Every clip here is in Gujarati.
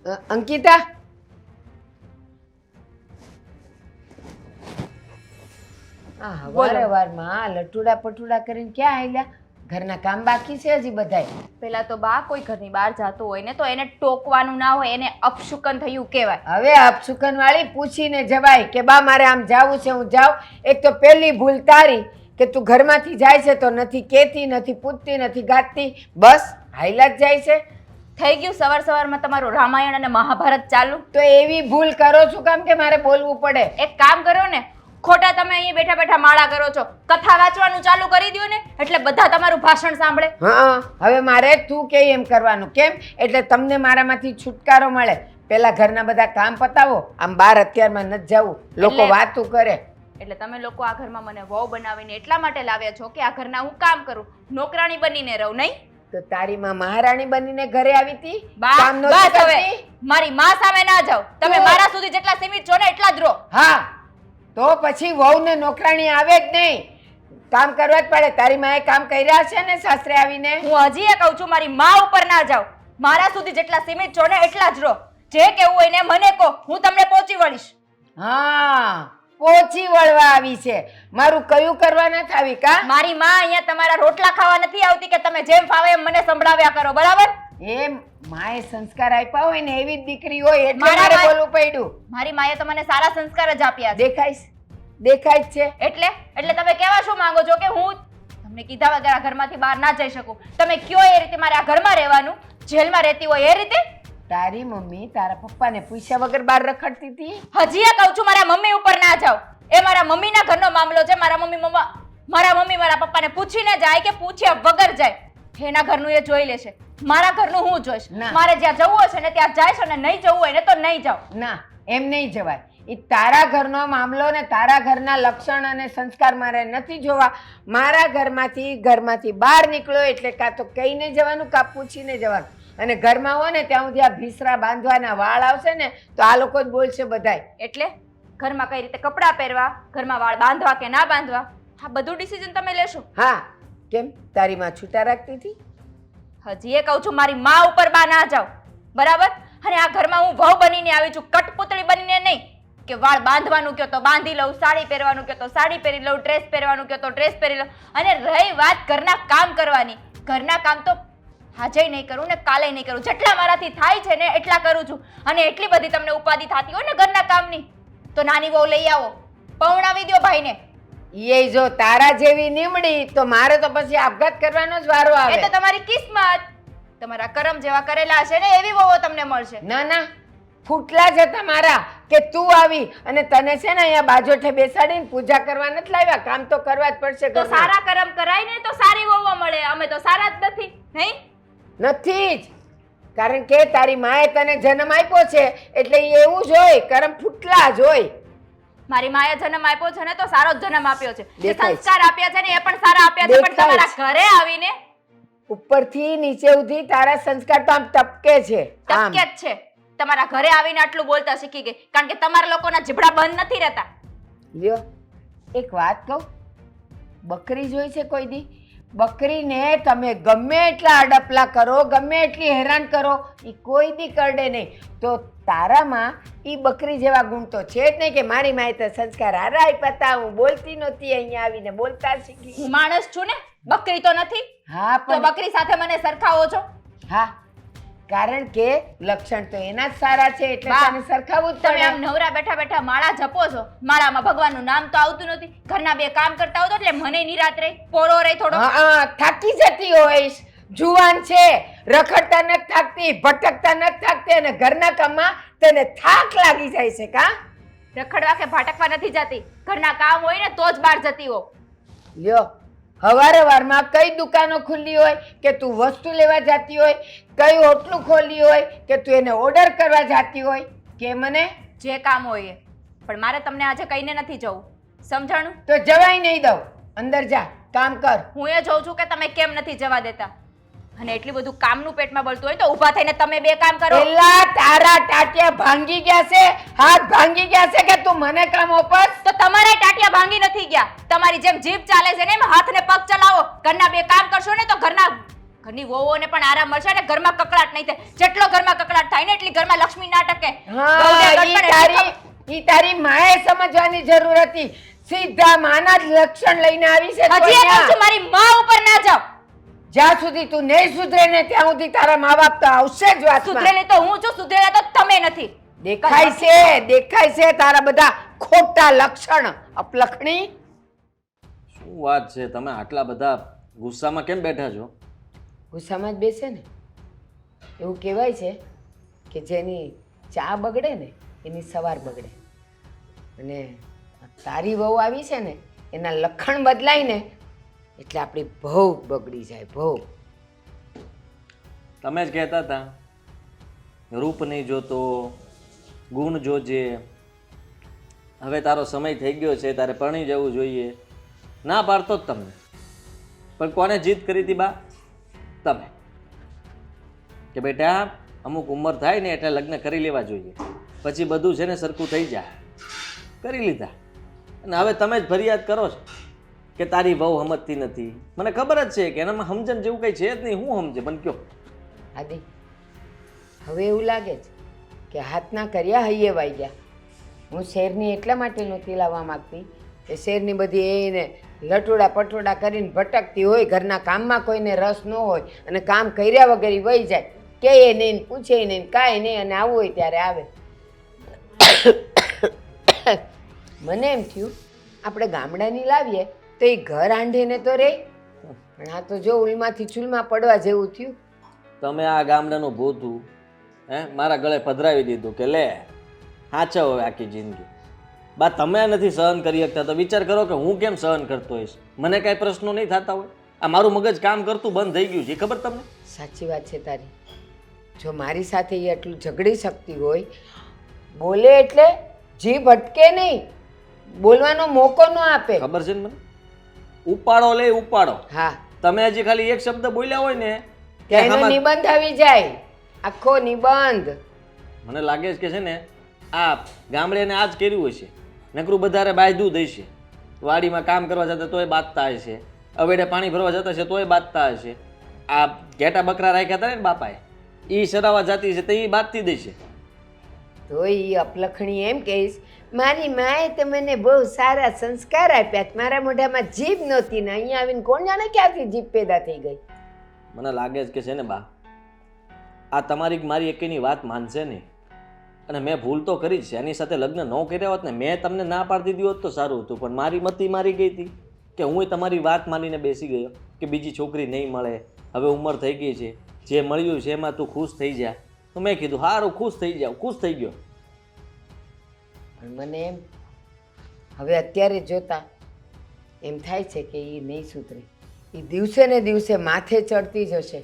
અંકિતા, વારંવારમાં લટુડા પટુડા કરીને ક્યાં આયલા? ઘરના કામ બાકી છે હજી બધાય? પેલા તો બા કોઈ ઘરની બહાર જાતું હોય ને તો એને ટોકવાનું ના હોય, એને અપશુકન થયું કહેવાય. હવે અપશુકન વાળી પૂછીને જવાય કે બા મારે આમ જાવું છે, હું જાઉં. એક તો પહેલી ભૂલ તારી કે તું ઘરમાંથી જાય છે તો નથી કહેતી, નથી પૂછતી, નથી ગાતી, બસ હાઈલા જ જાય છે. થઈ ગયું સવાર સવારમાં તમારું રામાયણ અને મહાભારત ચાલુ. તો એવી ભૂલ કરો છું કામ કે મારે બોલવું પડે? એક કામ કરો ને, ખોટા તમે અહીંયા બેઠા બેઠા માળા કરો છો, કથા વાંચવાનું ચાલુ કરી દો ને એટલે બધા તમારું ભાષણ સાંભળે. હા, હવે મારે તું કે એમ કરવાનું. કેમ? એટલે તમને મારામાંથી છુટકારો મળે. પેલા ઘરના બધા કામ પતાવો, આમ બહાર અત્યારમાં નથી જવું, લોકો વાતું કરે. એટલે તમે લોકો આ ઘરમાં મને વહુ બનાવીને એટલા માટે લાવ્યા છો કે આ ઘરના હું કામ કરું, નોકરાણી બનીને રહું, નહીં? તો તારી માં મહારાણી બનીને ઘરે આવી હતી? કામ નહોતી કરતી? મારી માં સામે ના જાઓ. તમે મારા સુધી જેટલા સીમિત છો ને એટલા જ રહો. હા, તો પછી વહુને નોકરાણી આવે જ નહીં, કામ કરવા જ પડે. તારી માએ કામ કર્યા છે ને સાસરે આવીને? હું હજી એ કહું છું, મારી માં ઉપર ના જાઓ. મારા સુધી જેટલા સીમિત છો ને એટલા જ રહો. જે કેવું હોય ને મને કહો, હું તમને પહોંચી વળીશ. હા, પહોંચી વળવા આવી છે. મારું કયું કરવા નથી આવી કા? મારી માં અહીંયા તમારા રોટલા ખાવા નથી આવતી કે તમે જેમ ફાવે એમ મને સંભળાવ્યા કરો, બરાબર? એમ માએ સંસ્કાર આપ્યા હોય ને એવી જ દીકરી હોય એટલે મારે બોલવું પડ્યું. મારી માએ તો મને સારા સંસ્કાર જ આપ્યા છે. દેખાય જ છે. એટલે તમે કેવા શું માંગો છો કે હું તમને કીધા વગર આ ઘરમાંથી બહાર ના જઈ શકું? તમે કયો એ રીતે મારે આ ઘરમાં રહેવાનું, જેલમાં રહેતી હોય એ રીતે? તારી મમ્મી તારા પપ્પાને પૂછ્યા વગર બહાર રખડતી હતી? હજી એ કહું છું, મારા મમ્મી ઉપર ના જાઓ. એ મારા મમ્મીના ઘરનો મામલો છે. મારા મમ્મી મારા પપ્પાને પૂછીને જાય કે પૂછ્યા વગર જાય, એના ઘરનું એ જોઈ લેશે. મારા ઘરનું હું જોઈશ. મારે જ્યાં જવું હશે ને ત્યાં જાય છે, ને નહીં જવું હોય ને તો નહીં જાઓ. ના, એમ નહીં જવાય. એ તારા ઘરનો મામલો ને તારા ઘરના લક્ષણ અને સંસ્કાર મારે નથી જોવા. મારા ઘરમાંથી બહાર નીકળો એટલે કાં તો કહીને જવાનું કાં પૂછીને જવાનું. અને ઘરમાં હોય ને ત્યાં સુધી આ ભીસરા બાંધવાના વાળ આવશે ને તો આ લોકો જ બોલશે બધાય. એટલે ઘરમાં કઈ રીતે કપડાં પહેરવા, ઘરમાં વાળ બાંધવા કે ના બાંધવા, આ બધું ડિસિઝન તમે લેશો. હા, કેમ તારી માં છૂટા રાખતી હતી? હજી એ કહું છું, મારી માં ઉપર બા ના જાઓ, બરાબર? અને આ ઘરમાં હું વહુ બનીને આવી છું, કટપુતળી બનીને નહીં કે વાળ બાંધવાનું કહો તો બાંધી લઉં, સાડી પહેરવાનું કહો તો સાડી પહેરી લઉં, ડ્રેસ પહેરવાનું કહો તો ડ્રેસ પહેરી લઉં. અને રહી વાત ઘરના કામ કરવાની, ઘરના કામ તો આજે નહીં કરું ને કાલે નહીં કરું, જેટલા મારાથી થાય છે ને એટલા કરું છું. અને એટલી બધી તમને ઉપાધિ થતી હોય ને ઘરના કામની તો નાની વહુ લઈ આવો, પૌણાવી દો ભાઈને. એ જો તારા જેવી નીમડી તો મારે તો પછી આપઘાત કરવાનો જ વારો આવે. એ તો તમારી કિસ્મત, તમારા કરમ જેવા કરેલા હશે ને એવી વહુઓ તમને મળશે. ના, ફૂટલા જ હતા મારા કે તું આવી અને તને છે ને અહીંયા બાજોઠે બેસાડીને પૂજા કરવા નથી લાવ્યા. કામ તો કરવા જ પડશે. તો સારા કરમ કરાય ને તો સારી વહુઓ મળે. અમે તો સારા જ નથી, નહીં? નથી જ. કારણ કે તારી માએ તને જન્મ આપ્યો છે એટલે એવું જ હોય, કરમ ફૂટલા જ હોય. મારી માએ જન્મ આપ્યો છે ને તો સારો જ જન્મ આપ્યો છે. જે સંસ્કાર આપ્યા છે ને એ પણ સારા આપ્યા છે. પણ તમારા ઘરે આવીને ઉપરથી નીચે સુધી તારા સંસ્કાર તો આમ ટપકે છે. ટપકે જ છે. તમારા ઘરે આવીને આટલું બોલતા શીખી ગઈ કારણ કે તમારા લોકોના જીભડા બંધ નથી રહેતા. લ્યો એક વાત કહું, બકરી જોઈ છે કોઈ દી? બકરીને તમે ગમે એટલા અડપલા કરો, ગમે એટલી હેરાન કરો, એ કોઈ દી કરડે નહીં. તો તારામાં એ બકરી જેવા ગુણ તો છે જ નહીં કે મારી માએ તો સંસ્કાર હારા આપ્યા હતા, હું બોલતી નહોતી, અહીંયા આવીને બોલતા શીખી. હું માણસ છું ને, બકરી તો નથી. હા, તો બકરી સાથે મને સરખાવો છો? હા, કારણ કે લક્ષણ તો એના જ સારા છે એટલે તને સરખાવવું જ તમે આમ નવરા બેઠા બેઠા માળા જપો છો, માળામાં ભગવાનનું નામ તો આવતું નથી. ઘરના બે કામ કરતા હો તો એટલે મને નિરાત રહી, પોરો રહી થોડો. હા, થાકી જતી હોઈશ. જુવાન છે, રખડતા નથી થાકતી, ભટકતા નથી થાકતી અને ઘરના કામમાં તને થાક લાગી જાય છે કા? રખડવા કે ભટકવા નથી જતી, ઘરના કામ હોય ને તો જ બહાર જતી હો. લ્યો, હવારમાં કઈ દુકાનો ખુલ્લી હોય કે તું વસ્તુ લેવા જતી હોય, કઈ હોટલું ખોલી હોય કે તું એને ઓર્ડર કરવા જતી હોય કે મને જે કામ હોય એ. પણ મારે તમને આજે કહીને નથી જવું, સમજાણું? તો જવાય નહીં દઉં. અંદર જા, કામ કર. હું એ જોઉં છું કે તમે કેમ નથી જવા દેતા. અને એટલું બધું કામનું પેટમાં બળતું હોય તો ઊભા થઈને તમે બે કામ કરો. એલા તારા ટાટિયા ભાંગી ગયા છે, હાથ ભાંગી ગયા છે કે તું મને કામ ઓપસ? તો તમારા ટાટિયા ભાંગી નથી ગયા. તમારી જેમ જીભ ચાલે છે ને એમ હાથ ને પગ ચલાવો. ઘરના બે કામ કરશો ને તો ઘરના ઘરની વહુઓને પણ આરામ મળશે અને ઘરમાં કકળાટ નહીં થાય. જેટલો ઘરમાં કકળાટ થાય ને એટલી ઘરમાં લક્ષ્મી ના ટકે. હા ગૌડે ઈ ગડપણ તારી તારી માએ સમજવાની જરૂર હતી. સીધા માના જ લક્ષણ લઈને આવી છે તું હજી એ કહું અહીંયા. છું મારી માં ઉપર ના જાઓ. જ્યાં સુધી તું નહીં સુધરે ને ત્યાં સુધી તારા મા બાપ તો આવશે જ વાતમાં. સુધરેલી તો હું છું, સુધરેલા તો તમે નથી. દેખાય છે તારા બધા ખોટા લક્ષણ અપલખણી. શું વાત છે, તમે આટલા બધા ગુસ્સામાં કેમ બેઠા છો? ગુસ્સામાં જ બેસે ને. એવું કહેવાય છે કે જેની ચા બગડે ને એની સવાર બગડે, અને તારી વહુ આવી છે ને એના લખણ બદલાય ને એટલે આપણી બહુ બગડી જાય બહુ. તમે જ કહેતા હતા રૂપ નહીં જોતો, ગુણ જોજે, હવે તારો સમય થઈ ગયો છે, તારે પરણી જવું જોઈએ. ના પાડતો જ તમને, પણ કોને જીદ કરી હતી બા? તમે કે બેટા અમુક ઉંમર થાય ને એટલે લગ્ન કરી લેવા જોઈએ, પછી બધું છે ને સરખું થઈ જાય. કરી લીધા, અને હવે તમે જ ફરિયાદ કરો છો કે તારી વહુ સમજતી નથી. મને ખબર જ છે કે એનામાં સમજણ જેવું કંઈ છે જ નહીં. હું સમજે મને કયો? આદિ હવે એવું લાગે છે કે હાથના કર્યા હૈયે વાઈ ગયા. હું શેરની એટલા માટે નહોતી લાવવા માગતી કે શેરની બધી એને લટોડા પટોડા કરીને ભટકતી હોય, ઘરના કામમાં કોઈને રસ ન હોય અને કામ કર્યા વગર ઈ વહી જાય, કહે નહીં ને પૂછે નહીં, કાંઈ નહીં, અને આવવું હોય ત્યારે આવે. મને એમ થયું આપણે ગામડાની લાવીએ તો એ ઘર આંઢીને તો રહે, પણ આ તો જો ઉલમાંથી ચૂલમાં પડવા જેવું થયું. તમે આ ગામડાનું ભૂતું મારા ગળે પધરાવી દીધું કે લે હાચો હવે આખી જિંદગી. બા તમે નથી સહન કરી શકતા તો વિચાર કરો કે હું કેમ સહન કરતો હોઈશ? મને કાંઈ પ્રશ્નો નહીં થતા હોય? આ મારું મગજ કામ કરતું બંધ થઈ ગયું છે, ખબર તમને? સાચી વાત છે તારી. જો મારી સાથે એ આટલું ઝઘડી શકતી હોય, બોલે એટલે જીભ અટકે નહીં, બોલવાનો મોકો ન આપે. ખબર છે ને મને? ઉપાડો લે ઉપાડો. હા, તમે હજી ખાલી એક શબ્દ બોલ્યા હોય ને ત્યાં એનો નિબંધ આવી જાય, આખો નિબંધ. મને લાગે છે કે છે ને આ ગામડે ને આ જ કર્યું હશે. નકરું બધારે બાંધ્યું દઈશે. વાડીમાં કામ કરવા જતા તોય બાંધતા હશે, અવેડે પાણી ભરવા જતા હશે તોય બાંધતા હશે. આ ઘેટા બકરા રાખ્યા હતા ને બાપાએ, એ સરાવા જાતી છે તો એ બાંધતી દેશે. તો એ અપલખણી એમ કહીશ, મારી માએ તો મને બહુ સારા સંસ્કાર આપ્યા, મારા મોઢામાં જીભ નહોતી ને અહીંયા આવીને કોણ જાણે ક્યાંથી જીભ પેદા થઈ ગઈ. મને લાગે છે કે છે ને બા આ તમારી મારી એકેની વાત માનશે નહીં, અને મેં ભૂલ તો કરી જ છે. એની સાથે લગ્ન ન કર્યા હોત ને, મેં તમને ના પાડી દીધી હોત તો સારું હતું, પણ મારી મતી મારી ગઈ હતી કે હું તમારી વાત માનીને બેસી ગયો કે બીજી છોકરી નહીં મળે, હવે ઉંમર થઈ ગઈ છે, જે મળ્યું છે એમાં તું ખુશ થઈ જા. તો મેં કીધું સારું ખુશ થઈ જાઉં, ખુશ થઈ ગયો. પણ મને એમ હવે અત્યારે જોતા એમ થાય છે કે એ નહીં સુધરે, એ દિવસે ને દિવસે માથે ચડતી જશે,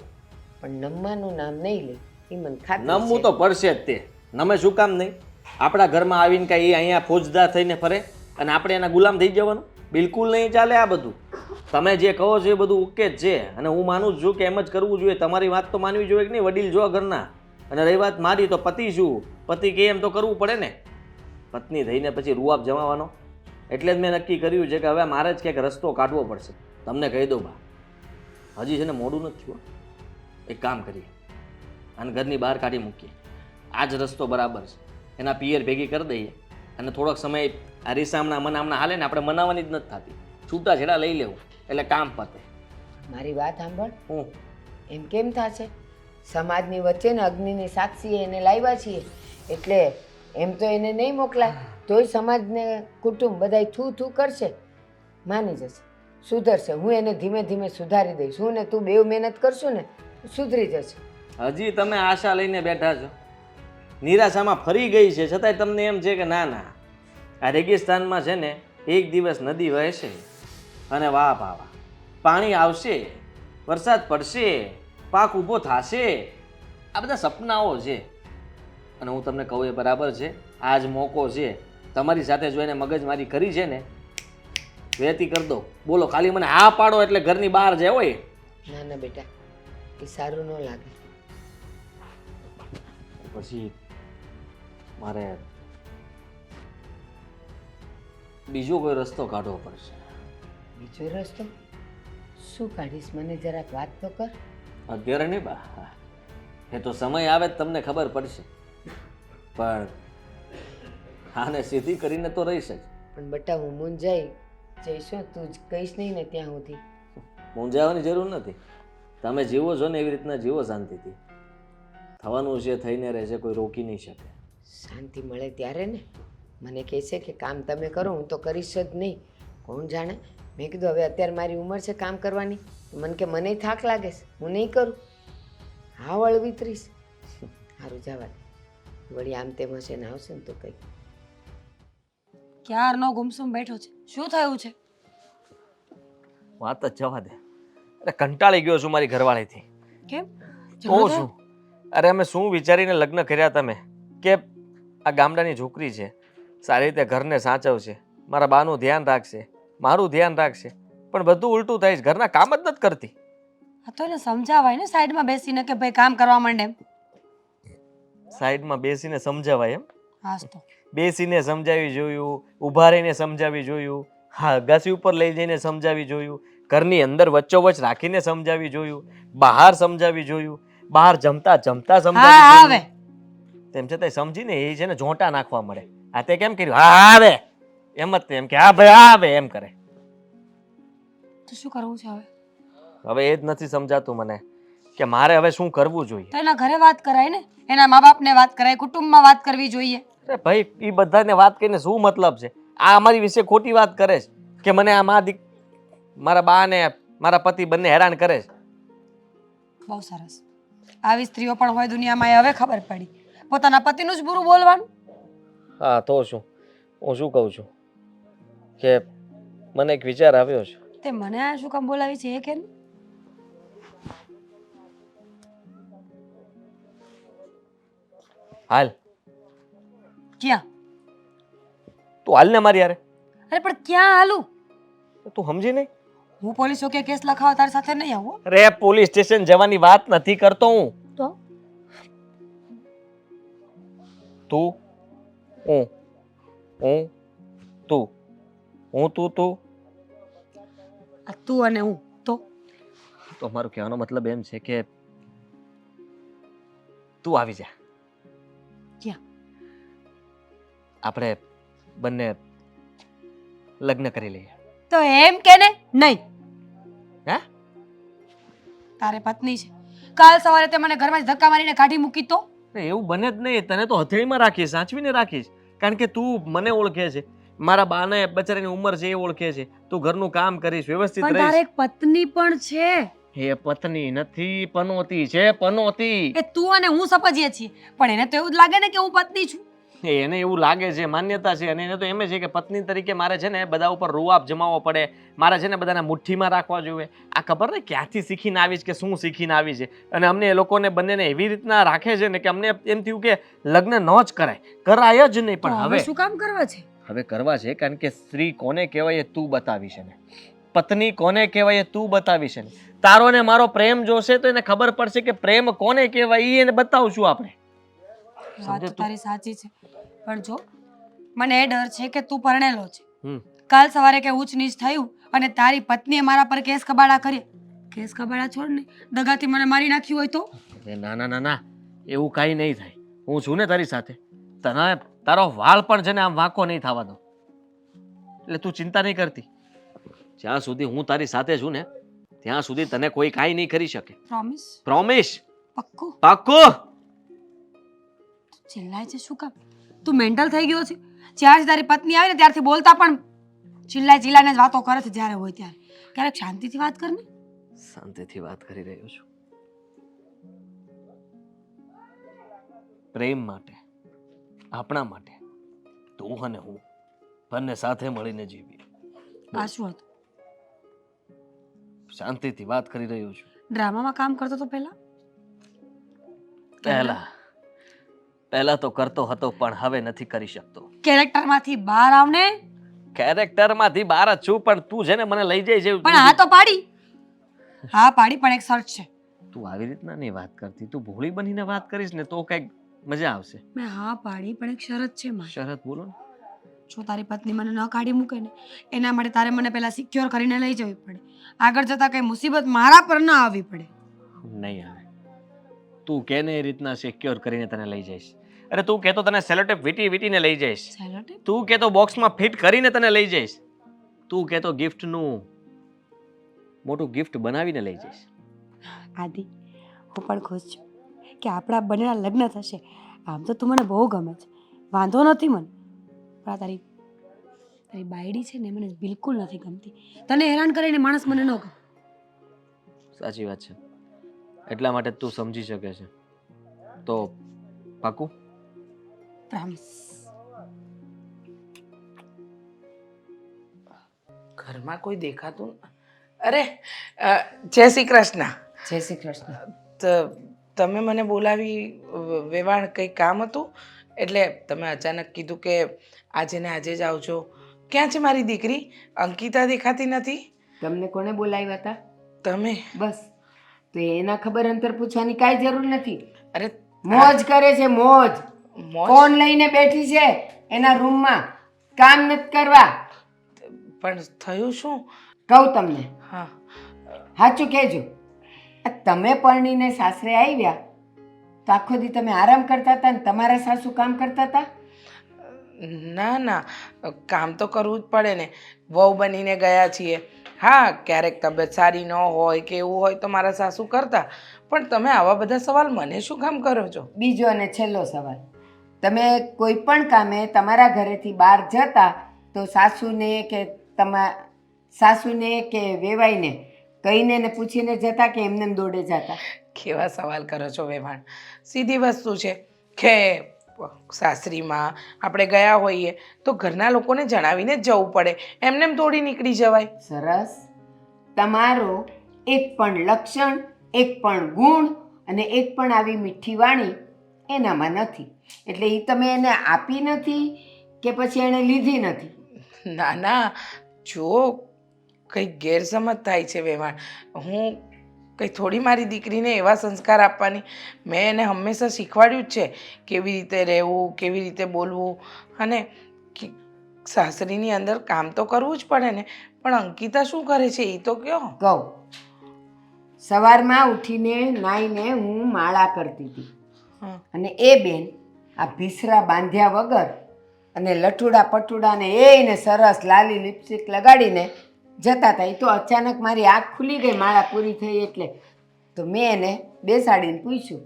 પણ નમવાનું નામ નહીં લે. એ મને ખાતરી છે. નમવું તો પડશે જ. તે નમે શું કામ નહીં? આપણા ઘરમાં આવીને કાંઈ એ અહીંયા ફોજદાર થઈને ફરે અને આપણે એના ગુલામ થઈ જવાનું? બિલકુલ નહીં ચાલે આ બધું. તમે જે કહો છો એ બધું ઓકે જ છે, અને હું માનું જ છું કે એમ જ કરવું જોઈએ. તમારી વાત તો માનવી જોઈએ કે નહીં? વડીલ જો ઘરના. અને રહી વાત મારી, તો પતિ શું, પતિ કે એમ તો કરવું પડે ને. પત્ની થઈને પછી રૂઆબ જમાવાનો. એટલે જ મેં નક્કી કર્યું છે કે હવે મારે જ ક્યાંક રસ્તો કાઢવો પડશે. તમને કહી દઉં બા, હજી છે ને મોડું નથી થયું. એક કામ કરીએ, અને ઘરની બહાર કાઢી મૂકીએ. આ જ રસ્તો બરાબર છે. એના પિયર ભેગી કરી દઈએ, અને થોડોક સમય આ રીસામણા મનામણા હાલે ને, આપણે મનાવવાની જ નથી થતી, છૂટાછેડા લઈ લેવું એટલે કામ પતે. મારી વાત સાંભળ. હું એમ કેમ થશે? સમાજની વચ્ચે ને અગ્નિની સાક્ષી એને લાવ્યા છીએ એટલે એમ તો એને નહીં મોકલાય, તોય સમાજને કુટુંબ બધાય થૂ થૂ કરશે. માની જશે, સુધરશે. હું એને ધીમે ધીમે સુધારી દઈશ. હું ને તું બેવ મહેનત કરશું ને સુધરી જશે. હજી તમે આશા લઈને બેઠા છો, નિરાશામાં ફરી ગઈ છે, છતાંય તમને એમ છે કે ના ના આ રેગિસ્તાનમાં છે ને એક દિવસ નદી વહેશે અને વાહ ભાવા પાણી આવશે, વરસાદ પડશે, પાક ઊભો થશે. આ બધા સપનાઓ છે. અને હું તમને કહું એ બરાબર છે, આ જ મોકો છે. તમારી સાથે જો એને મગજમારી કરી છે ને, વેતી કરી દો. બોલો, ખાલી મને આ પાડો એટલે ઘરની બહાર જાય હોય. ના ના બેટા, એ સારું ન લાગે. પછી મારે બીજો કોઈ રસ્તો કાઢવો પડશે. બીજો રસ્તો શું કાઢીશ? મને જરાક વાત તો કર. અત્યારે નહીં બા, એ તો સમય આવે જ તમને ખબર પડશે. પણ આને સીધી કરીને તો રહીશ જ. પણ બટા હું મૂંઝાઈ જઈશું, તું જ કહીશ નહીં ને ત્યાં સુધી. મૂંઝાવાની જરૂર નથી. તમે જીવો છો ને એવી રીતના જીવો શાંતિથી. થવાનું છે થઈને રહેશે, કોઈ રોકી નહીં શકે. શાંતિ મળે ત્યારે ને. મને કહે છે કે કામ તમે કરો, હું તો કરીશ જ નહીં. કોણ જાણે. મેં કીધું હવે અત્યારે મારી ઉંમર છે કામ કરવાની, મને કે મને થાક લાગે છે, હું નહીં કરું. હા વળવીતરીશ. સારું જવા દે. વળી આમ તેમ હશે ને આવશે ને તો કંઈ. ક્યારનો ગુમસુમ બેઠો છે, શું થયું છે? વાત જ જવા દે. અરે કંટાળી ગયો છું મારી ઘરવાળીથી. કેમ? કહું છું, અરે અમે શું વિચારીને લગ્ન કર્યા તમે કે આ ગામડાની છોકરી છે, સારી રીતે ઘરને સાચવશે, મારા બાનું ધ્યાન રાખશે, મારું ધ્યાન રાખશે, પણ બધું ઉલટું થાય છે. ઘરના કામ જ નથી કરતી. આ તો એને સમજાવાય ને સાઈડમાં બેસીને કે ભાઈ કામ કરવા માંડે એમ. સાઈડમાં બેસીને સમજાવાય એમ? હાસ તો બેસીને સમજાવી જોયું, ઊભા રહીને સમજાવી જોયું, હા અગાસી ઉપર લઈ જઈને સમજાવી જોયું, ઘરની અંદર વચ્ચોવચ રાખીને સમજાવી જોયું, બહાર સમજાવી જોયું, બહાર જમતા જમતા સમજાવી હા જોયું. હવે તેમ છતાંય સમજીને એ છે ને ઝોંટા નાખવા મળે. આ તે કેમ કર્યું? હા આવે એમ જ એમ કે હા ભાઈ આવે એમ કરે. તો શું કરવું છે હવે? હવે એ જ નથી સમજાતું મને કે મારે હવે શું કરવું જોઈએ. તો એના ઘરે વાત કરાય ને, એના મા બાપને વાત કરાય, કુટુંબમાં વાત કરવી જોઈએ. અરે ભાઈ એ બધાને વાત કરીને શું મતલબ છે? આ અમારી વિશે ખોટી વાત કરે છે કે મને આ મારા બા ને મારા પતિ બંને હેરાન કરે છે. બહુ સરસ. આવી સ્ત્રીઓ પણ હોય દુનિયામાં, એ હવે ખબર પડી. પોતાના પતિનું જ બુરું બોલવાનું. હા તો શું, હું શું કહું છું કે મને એક વિચાર આવ્યો છે. તે મને આ શું કામ બોલાવી છે એ કે ને? હાલ ક્યાં? તું હાલ ને મારી યારે. અરે પણ ક્યાં હાલું? તું સમજી નહીં? હું પોલીસ ચોકે કેસ લખાવા તારી સાથે નહીં આવું. અરે પોલીસ સ્ટેશન જવાની વાત નથી કરતો હું. તો તું હું તું હું તું આ તું અને હું તો મારું કહેવાનો મતલબ એમ છે કે તું આવી જા. ક્યાં? આપણે બંને લગ્ન કરી લઈએ. તો એમ કે ને નહીં. હે? તારે પત્ની છે, કાલ સવારે તે મને ઘરમાંથી ધક્કા મારીને કાઢી મૂકી તો? એવું બને જ નહીં. તને તો હથેળીમાં રાખીશ, સાચવીને રાખીશ, કારણ કે તું મને ઓળખે છે, મારા બાને બચારાની ઉંમર છે એ ઓળખે છે. તું ઘરનું કામ કરીશ, વ્યવસ્થિત પણ તારે રહીશ. એક પત્ની પણ છે. એ પત્ની નથી, પનોતી છે, પનોતી. એ તું અને હું સમજીએ છીએ, પણ એને તો એવું જ લાગે ને કે હું પત્ની છું. એને એવું લાગે છે, માન્યતા છે, અને એને તો એમ છે કે પત્ની તરીકે મારે છે ને બધા ઉપર રૂઆબ જમાવવો પડે, મારે છે ને બધાને મુઠ્ઠીમાં રાખવા જોઈએ. આ ખબર ને ક્યાંથી શીખીને આવીશ કે શું શીખીને આવી છે. અને અમને એ લોકોને બંનેને એવી રીતના રાખે છે ને કે અમને એમ થયું કે લગ્ન ન જ કરાય, કરાય જ નહીં. પણ હવે શું કામ કરવા છે? હવે કરવા છે, કારણ કે સ્ત્રી કોને કહેવાય એ તું બતાવી છે ને, પત્ની કોને કહેવાય એ તું બતાવી છે ને. તારો ને મારો પ્રેમ જોશે તો એને ખબર પડશે કે પ્રેમ કોને કહેવાય એ એને બતાવશું આપણે. વાત તો તારી સાચી છે, પણ જો મને એ ડર છે કે તું પરણેલો છે. હમ કાલ સવારે કે ઊંચ નીચ થયું અને તારી પત્નીએ મારા પર કેસ કબાડા કર્યા. કેસ કબાડા છોડ ને, દગાથી મને મારી નાખ્યું હોય તો? ના ના ના ના, એવું કાંઈ નહીં થાય. હું છું ને તારી સાથે. તને તારો વાળ પણ છે ને આમ વાંકો નહીં થવા દો. એટલે તું ચિંતા નહીં કરતી. જ્યાં સુધી હું તારી સાથે છું ને ત્યાં સુધી તને કોઈ કાંઈ નહીં કરી શકે. પ્રોમિસ? પ્રોમિસ. પક્કું? પાક્કું. ચિલ્લાય છે શું કામ? તું મેન્ટલ થઈ ગયો છે? જ્યારથી તારી પત્ની આવી ને ત્યારથી બોલતા પણ ચિલ્લાઈને જ વાતો કરે છે જ્યારે હોય ત્યારે. ક્યારેક શાંતિથી વાત કર ને. શાંતિથી વાત કરી રહ્યો છું. પ્રેમ માટે, આપણા માટે તું અને હું બંને સાથે મળીને જીવીએ. આ શું હતું? શાંતિથી વાત કરી રહ્યો છું. ડ્રામામાં કામ કરતો તો પહેલા પહેલા તો કરતો હતો પણ હવે નથી કરી શકતો. કેરેક્ટરમાંથી બહાર આવને. કેરેક્ટરમાંથી બહાર જ છું, પણ તું છે ને મને લઈ જાય છે. પણ હા તો પાડી. હા પાડી, પણ એક શર્ત છે. તું આવી રીતના નહીં વાત કરતી. તું ભોળી બનીને વાત કરીશ ને તો કઈક મજા આવશે. મેં હા પાડી, પણ એક શરત છે મારી. શરત બોલો ને. જો તારી પત્ની મને ન કાઢી મૂકે ને એના માટે તારે મને પહેલા સિક્યોર કરીને લઈ જવી પડે. આગળ જતા કઈ મુસીબત મારા પર ન આવવી પડે. નહીં આવે. તું કે ને એ રીતના સિક્યોર કરીને તને લઈ જઈશ. અરે તું કહેતો તને સેલોટેપ વીટીને લઈ જઈશ. સેલોટેપ તું કહેતો બોક્સમાં ફિટ કરીને તને લઈ જઈશ. તું કહેતો ગિફ્ટનું મોટું ગિફ્ટ બનાવીને લઈ જઈશ. આદિ હું પણ ખુશ છું કે આપણા બંનેના લગ્ન થશે. આમ તો તું મને બહુ ગમે છે, વાંધો નથી મને, પણ આ તારી તારી બાયડી છે ને મને બિલકુલ નથી ગમતી. તને હેરાન કરીને માણસ મને ન ગમે. સાચી વાત છે, એટલા માટે તું સમજી શકે છે તો પાકું? પ્રોમિસ. ઘરમાં કોઈ દેખાતું અરે જય શ્રી કૃષ્ણ. જય શ્રી કૃષ્ણ. તો તમે મને બોલાવી વેવાણ કંઈ કામ હતું એટલે તમે અચાનક કીધું કે આજે ને આજે જ આવજો. ક્યાં છે મારી દીકરી અંકિતા? દેખાતી નથી. તમને કોણે બોલાવ્યા હતા? તમે? બસ, તો એના ખબર અંતર પૂછવાની કાંઈ જરૂર નથી. અરે મોજ કરે છે, મોજ. મોજ? ફોન લઈને બેઠી છે એના રૂમમાં, કામ નથી કરવા. પણ થયું શું? કહું તમને, હા સાચું કહેજો. આ તમે પરણીને સાસરે આવ્યા તો આખો દી તમે આરામ કરતા હતા ને તમારા સાસુ કામ કરતા હતા? ના ના, કામ તો કરવું જ પડે ને, વહુ બનીને ગયા છીએ. હા, ક્યારેક તબિયત સારી ન હોય કે એવું હોય તો મારા સાસુ કરતા, પણ તમે આવા બધા સવાલ મને શું કામ કરો છો? બીજો અને છેલ્લો સવાલ, તમે કોઈ પણ કામે તમારા ઘરેથી બહાર જતા તો સાસુને કે વેવાઈને કહીને ને પૂછીને જતા કે એમને દોડે જતા? કેવા સવાલ કરો છો વેવાણ? સીધી વસ્તુ છે કે સાસરીમાં આપણે ગયા હોઈએ તો ઘરના લોકોને જણાવીને જ જવું પડે, એમને એમ થોડી નીકળી જવાય. સરસ. તમારો એક પણ લક્ષણ, એક પણ ગુણ અને એક પણ આવી મીઠી વાણી એનામાં નથી. એટલે એ તમે એને આપી નથી કે પછી એણે લીધી નથી? ના ના, જો કંઈક ગેરસમજ થાય છે વેવાણ. હું કંઈ થોડી મારી દીકરીને એવા સંસ્કાર આપવાની, મેં એને હંમેશા શીખવાડ્યું જ છે કેવી રીતે રહેવું, કેવી રીતે બોલવું. અને સાસરીની અંદર કામ તો કરવું જ પડે ને. પણ અંકિતા શું કરે છે એ તો કહો. કહું, સવારમાં ઉઠીને નાઈને હું માળા કરતી હતી હા. અને એ બેન આ ભીસરા બાંધ્યા વગર અને લઠુડા પટુડાને એને સરસ લાલી લિપસ્ટિક લગાડીને જતા હતા. એ તો અચાનક મારી આંખ ખુલી ગઈ માળા પૂરી થઈ એટલે. તો મેં એને બેસાડીને પૂછ્યું,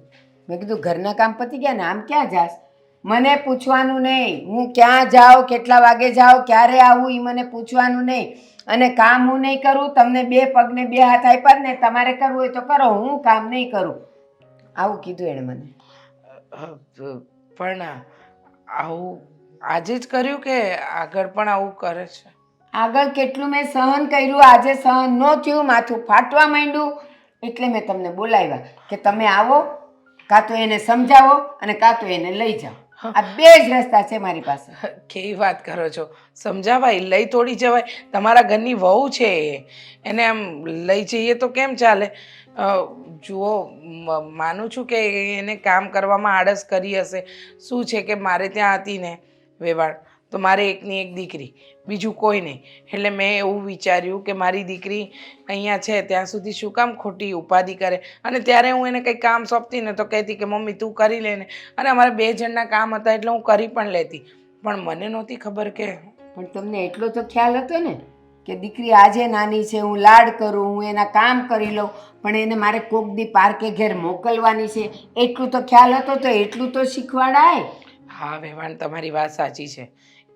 મેં કીધું ઘરના કામ પતી ગયા ને, આમ ક્યાં જાસ? મને પૂછવાનું નહીં, હું ક્યાં જાઉં, કેટલા વાગે જાઉં, ક્યારે આવું, એ મને પૂછવાનું નહીં. અને કામ હું નહીં કરું, તમને બે પગને બે હાથ આપ્યા ને, તમારે કરવું હોય તો કરો, હું કામ નહીં કરું. આવું કીધું એણે મને. પણ આવું આજે જ કર્યું કે આગળ પણ આવું કરે છે? આગળ કેટલું મેં સહન કર્યું, આજે સહન ન થયું, માથું ફાટવા માંડ્યું, એટલે મેં તમને બોલાવ્યા કે તમે આવો, કાં તો એને સમજાવો અને કાં તો એને લઈ જાઓ. આ બે જ રસ્તા છે મારી પાસે. કેવી વાત કરો છો? સમજાવાય, લઈ થોડી જવાય. તમારા ઘરની વહુ છે એને આમ લઈ જઈએ તો કેમ ચાલે? જુઓ, માનું છું કે એને કામ કરવામાં આળસ કરી હશે. શું છે કે મારે ત્યાં હતી ને વેવાણ, તો મારે એકની એક દીકરી, બીજું કોઈ નહીં. એટલે મેં એવું વિચાર્યું કે મારી દીકરી અહીંયા છે ત્યાં સુધી શું કામ ખોટી ઉપાધિ કરે. અને ત્યારે હું એને કંઈ કામ સોંપતી ને તો કહેતી કે મમ્મી તું કરી લે ને. અને અમારે બે જણના કામ હતા એટલે હું કરી પણ લેતી, પણ મને નહોતી ખબર કે. પણ તમને એટલો તો ખ્યાલ હતો ને કે દીકરી આજે નાની છે, હું લાડ કરું, હું એના કામ કરી લઉં, પણ એને મારે કોક દી પાર્કે ઘેર મોકલવાની છે, એટલું તો ખ્યાલ હતો. તો એટલું તો શીખવાડાય. હા વેવાણ, તમારી વાત સાચી છે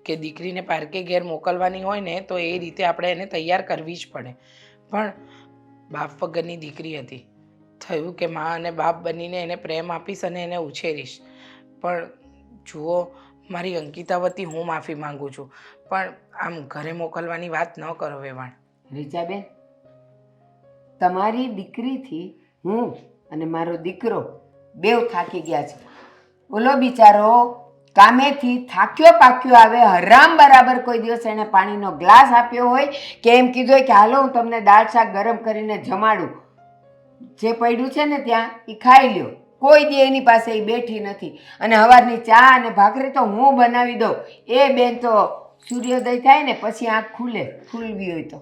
કે દીકરીને પાર્કે ઘેર મોકલવાની હોય ને તો એ રીતે આપણે એને તૈયાર કરવી જ પડે. પણ બાપ વગરની દીકરી હતી. થયું કે મા અને બાપ બનીને એને પ્રેમ આપીશ અને એને ઉછેરીશ. પણ જુઓ, મારી અંકિતા વતી હું માફી માંગુ છું, પણ આમ ઘરે મોકલવાની વાત ન કરો વેવાણ. રીચાબેન, તમારી દીકરીથી હું અને મારો દીકરો બેવ થાકી ગયા છે. ઓલો બિચારો કામેથી થાક્યો પાક્યો આવે, હરામ બરાબર કોઈ દિવસ એને પાણીનો ગ્લાસ આપ્યો હોય કે એમ કીધું હોય કે હાલો હું તમને દાળ શાક ગરમ કરીને જમાડું, જે પડ્યું છે ને ત્યાં એ ખાઈ લ્યો, કોઈ દી એની પાસે એ બેઠી નથી. અને સવારની ચા અને ભાખરી તો હું બનાવી દઉં. એ બેન તો સૂર્યોદય થાય ને પછી આંખ ખુલવી હોય તો.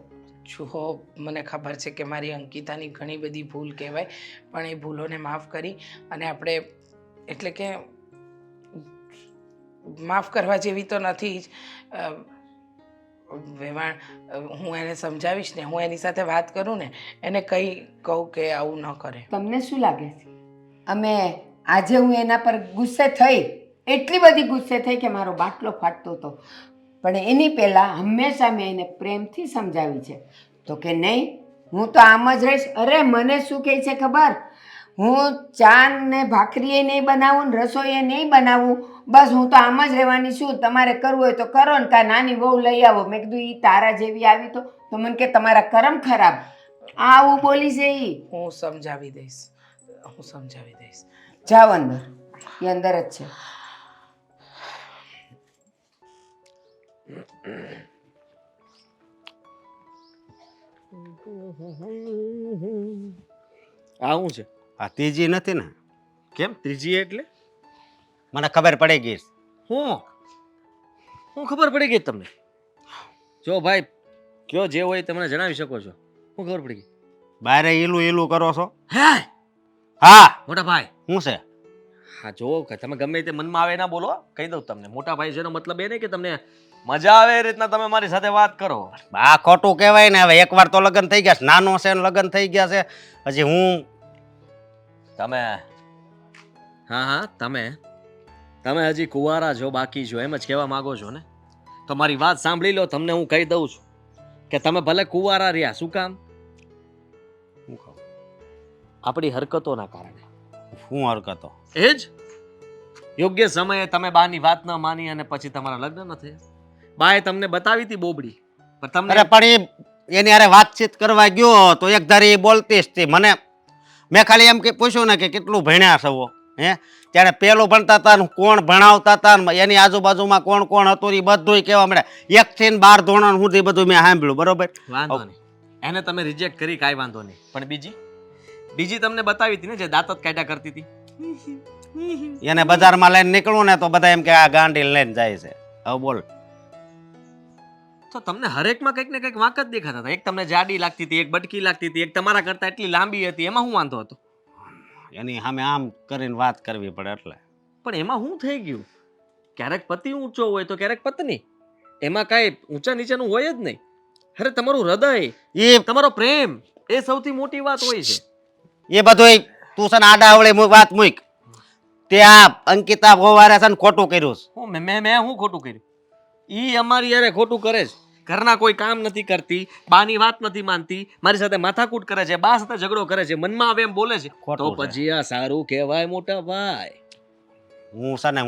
જુઓ મને ખબર છે કે મારી અંકિતાની ઘણી બધી ભૂલ કહેવાય, પણ એ ભૂલોને માફ કરી અને આપણે એટલે કે માફ કરવા જેવી તો નથી જ. વેવાણ, હું એને સમજાવીશ ને, હું એની સાથે વાત કરું ને, એને કહું કે આવું ન કરે. તમને શું લાગે છે અમે આજે હું એના પર ગુસ્સે થઈ, એટલી બધી ગુસ્સે થઈ કે મારો બાટલો ફાટતો હતો, પણ એની પહેલાં હંમેશા મેં એને પ્રેમથી સમજાવી છે તો કે નહીં હું તો આમ જ રહીશ. અરે મને શું કહે છે ખબર, હું ચા ને ભાખરીએ નહીં બનાવું ને રસોઈએ નહીં બનાવું, બસ હું તો આમ જ રહેવાની છું, તમારે કરવું હોય તો કરો ને, કાં નાની વહુ લઈ આવો. મેં કીધું એ તારા જેવી આવી તો મને કે તમારા કરમ ખરાબ, આવું બોલી છે એ. હું સમજાવી દઈશ, હું સમજાવી દઈશ. જાઓ અંદર, એ અંદર જ છે. આ શું છે? આ ત્રીજી નથી ને? કેમ ત્રીજી એટલે? મને ખબર પડી ગઈ. હું ખબર પડી ગઈ તમને? જો ભાઈ કયો જે હોય તમને જણાવી શકો છો. હું ખબર પડી ગઈ? બારે ઈલું ઈલું કરો છો? હે હા મોટા ભાઈ શું છે? હા જો તમે ગમે તે મનમાં આવે ના બોલો, કહી દઉં તમને. મોટા ભાઈ છે એનો મતલબ એ નહીં કે તમને મજા આવે એ રીતના તમે મારી સાથે વાત કરો. આ ખોટું કહેવાય ને. હવે એકવાર તો લગ્ન થઈ ગયા છે, નાનો છે ને લગ્ન થઈ ગયા છે, હજી હું તમે હા તમે હજી કુંવારા છો, બાકી છો, એમ જ કહેવા માંગો છો ને? તો મારી વાત સાંભળી લો, તમને હું કહી દઉં છું કે તમે ભલે કુંવારા રહ્યા, શું કામ? આપણી હરકતોના કારણે. શું હરકતો? એ જ યોગ્ય સમયે તમે બાની વાત ન માની અને પછી તમારા લગ્ન ન થયા. બાએ તમને બતાવી હતી બોબડી, પણ તમને અરે પણ એની હારે વાતચીત કરવા ગયો તો એક ધારી એ બોલતી જ હતી. મેં ખાલી એમ કે પૂછ્યું ને કે કેટલું ભણ્યા છો? હે ત્યારે પેલું ભણતા હતા ને કોણ ભણાવતા હતા ને એની આજુબાજુમાં કોણ કોણ હતું એ બધું કહેવા મળે. 1 થી 12 ધોરણ સુધી બધું મેં સાંભળ્યું. બરોબર, વાંધો નહીં, એને તમે રિજેક્ટ કરી, કાંઈ વાંધો નહીં. પણ બીજી તમને બતાવી હતી ને જે દાંત જ કાઢ્યા કરતી હતી, એને બજારમાં લઈને નીકળું ને તો બધા એમ કે આ ગાંડી લઈને જાય છે. હવે બોલ. તો તમને હરેકમાં કંઈક ને કંઈક વાંક જ દેખાતા હતા. એક તમને જાડી લાગતી હતી, એક બટકી લાગતી હતી, એક તમારા કરતા એટલી લાંબી હતી. એમાં શું વાંધો હતો? એની સામે આમ કરીને વાત કરવી પડે એટલે. પણ એમાં શું થઈ ગયું? ક્યારેક પતિ ઊંચો હોય તો ક્યારેક પત્ની, એમાં કાંઈ ઊંચા નીચેનું હોય જ નહીં. અરે તમારું હૃદય, એ તમારો પ્રેમ, એ સૌથી મોટી વાત હોય છે. એ બધું તું છે ને આડા અવળે વાત મૂક. તે આ અંકિતા ભોવારે છે ને ખોટું કર્યું છે. મેં શું ખોટું કર્યું? ઈ અમારી યારે ખોટું કરે છે. ઘરના કોઈ કામ નથી કરતી, બાની વાત નથી માનતી, મારી સાથે માથાકૂટ કરે છે, બા સાથે ઝઘડો કરે છે, મનમાં આવે એમ બોલે છે. તો પછી આ સારું કહેવાય મોટા ભાઈ? હું છે ને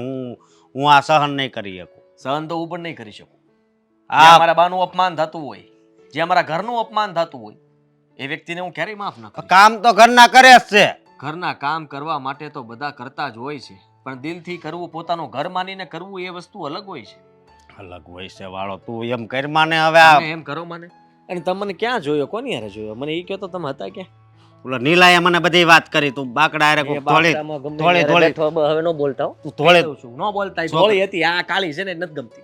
હું આ સહન નહીં કરી શકું. સહન તો હું પણ નહીં કરી શકું. આ અમારા બાનું અપમાન થતું હોય, જે અમારા ઘરનું અપમાન થતું હોય, એ વ્યક્તિને હું ક્યારેય માફ ન કરું. કામ તો ઘરના કરે જ છે. ઘરના કામ કરવા માટે તો બધા કરતા જ હોય છે, પણ દિલથી કરવું, પોતાનું ઘર માનીને કરવું, એ વસ્તુ અલગ હોય છે. અલગ હોય છે વાળો. તું એમ કર માને. હવે આ એમ કરો મને. અને તમે મને ક્યાં જોયો? કોની હારે જોયો? મને એ કહો તો તમે હતા ક્યાં? ઓલો નીલાએ મને બધી વાત કરી. તું બાકડા હારે થોડી હવે નો બોલતા હો. તું થોડી નો બોલતા. ધોળી હતી, આ કાળી છે ને નથી ગમતી.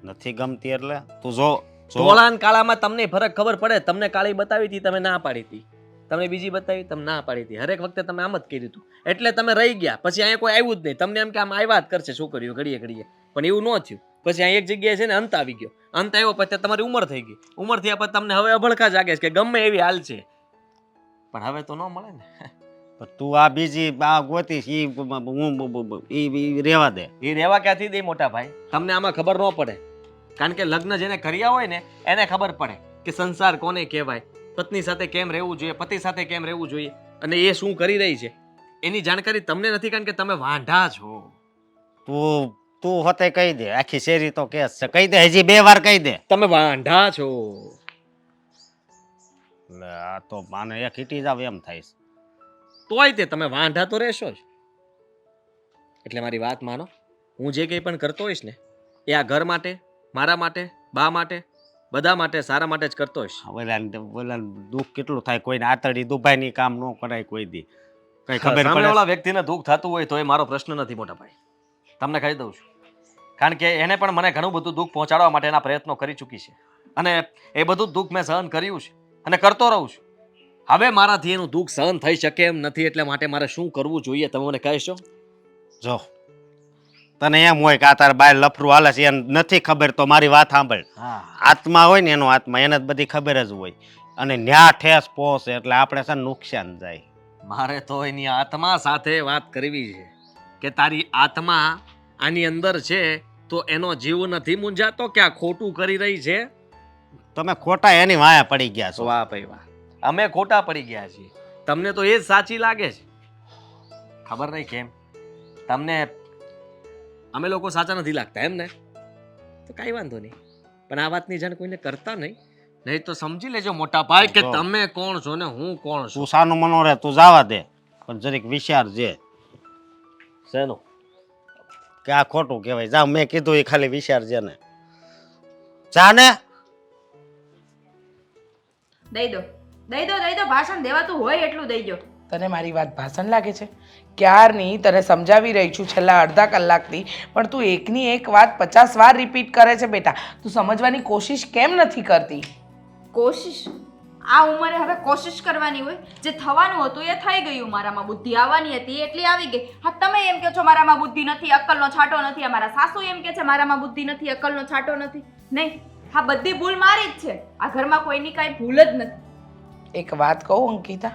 નથી ગમતી એટલે તું જો ધોળા અને કાળામાં તમને ફરક ખબર પડે? તમને કાળી બતાવી હતી, તમે ના પાડી હતી. તમને બીજી બતાવી, તમે ના પાડી હતી. હરેક વખતે તમે આમ જ કર્યું હતું, એટલે તમે રહી ગયા. પછી અહીંયા કોઈ આવ્યું જ નહીં. તમને એમ કે આમ આવ્યા જ કરશે છોકરીઓ ઘડીએ ઘડીએ, પણ એવું ન થયું. પછી અહીં એક જગ્યાએ છે ને અંત આવી ગયો. અંત આવ્યો પછી તમારી ઉંમર થઈ ગઈ. ઉંમર થયા પછી તમને હવે અભડકા જાગે છે કે ગમે એવી હાલ છે, પણ હવે તો ન મળે ને. તું આ બીજી આ ગોતીશ ઈ રેવા દે. એ રેવા ક્યાંથી દે મોટા ભાઈ? તમને આમાં ખબર ન પડે, કારણ કે લગ્ન જેને કર્યા હોય ને એને ખબર પડે કે સંસાર કોને કહેવાય, પત્ની સાથે કેમ રહેવું જોઈએ, પતિ સાથે કેમ રહેવું જોઈએ, અને એ શું કરી રહી છે એની જાણકારી તમને નથી, કારણ કે તમે વાંઢા છો. તું હોતે કહી દે. આખી શેરી તો કેસ છે. કહી દે, હજી 2 વાર કહી દે. તમે વાંઢા છો. આ તો માને એક હીટી જાવ એમ થાય છે. તોય તે તમે વાંઢા તો રહેશો જ. એટલે મારી વાત માનો. હું જે કંઈ પણ કરતો હોઈશ ને એ આ ઘર માટે, મારા માટે, બા માટે, બધા માટે, સારા માટે જ કરતો હોઈશ. ઓલા દુઃખ કેટલું થાય. કોઈને આતડી દુભાઈની કામ ન કરાય કોઈ દી. કઈ ખબર પડે? સામેવાળા વ્યક્તિને દુઃખ થતું હોય તો એ મારો પ્રશ્ન નથી મોટા ભાઈ. તમને કહી દઉં છું, કારણ કે એને પણ મને ઘણું બધું દુઃખ પહોંચાડવા માટેના પ્રયત્નો કરી ચૂકી છે. અને એ બધું દુઃખ મેં સહન કર્યું છે અને કરતો રહું છું. હવે મારાથી એનું દુઃખ સહન થઈ શકે એમ નથી, એટલે માટે મારે શું કરવું જોઈએ તમે મને કહેશો? જો તને એમ હોય કે આ તાર બાય લફરું હાલે છે એને નથી ખબર, તો મારી વાત સાંભળ. હા, આત્મા હોય ને એનો આત્મા, એને જ બધી ખબર જ હોય. અને ન્યા ઠેસ પહોંચે એટલે આપણે છે ને નુકસાન જાય. મારે તો એની આત્મા સાથે વાત કરવી છે કે તારી આત્મા આની અંદર છે તો એનો જીવ નથી મૂંઝાતો કે આ ખોટું કરી રહી છે? તમે ખોટા એની વાયા પડી ગયા છો. વાહ ભાઈ વાહ, અમે ખોટા પડી ગયા છીએ. તમને તો એ જ સાચી લાગે છે. ખબર નહીં કેમ તમને અમે લોકો સાચા નથી લાગતા એમ ને? તો કાંઈ વાંધો નહીં, પણ આ વાતની જાણ કોઈને કરતા નહીં તો સમજી લેજો મોટા ભાઈ કે તમે કોણ છો ને હું કોણ છું. તું સાનું મનો રે, તું જવા દે, પણ જરીક વિચારજે શેનું? કે આ ખોટું કહેવાય. જા, મેં કીધું એ ખાલી વિચારજે ને. જા ને. દઈ દો ભાષણ દેવાતું હોય એટલું દઈ દો. તને મારી વાત ભાષણ લાગે છે? ક્યારની તને સમજાવી રહી છું છેલ્લા અડધા કલાકથી, પણ તું એકની એક વાત 50 વાર રિપીટ કરે છે બેટા. તું સમજવાની કોશિશ કેમ નથી કરતી? કોશિશ? આ ઉંમરે હવે કોશિશ કરવાની હોય? જે થવાનું હતું એ થઈ ગયું. મારામાં બુદ્ધિ આવવાની હતી એટલી આવી ગઈ. હા, તમે એમ કહો છો મારામાં બુદ્ધિ નથી, અક્કલનો છાંટો નથી. અમારા સાસુ એમ કહે છે મારામાં બુદ્ધિ નથી, અક્કલનો છાંટો નથી. નહીં, હા, બધી ભૂલ મારી જ છે. આ ઘરમાં કોઈની કાંઈ ભૂલ જ નથી. એક વાત કહું અંકિતા,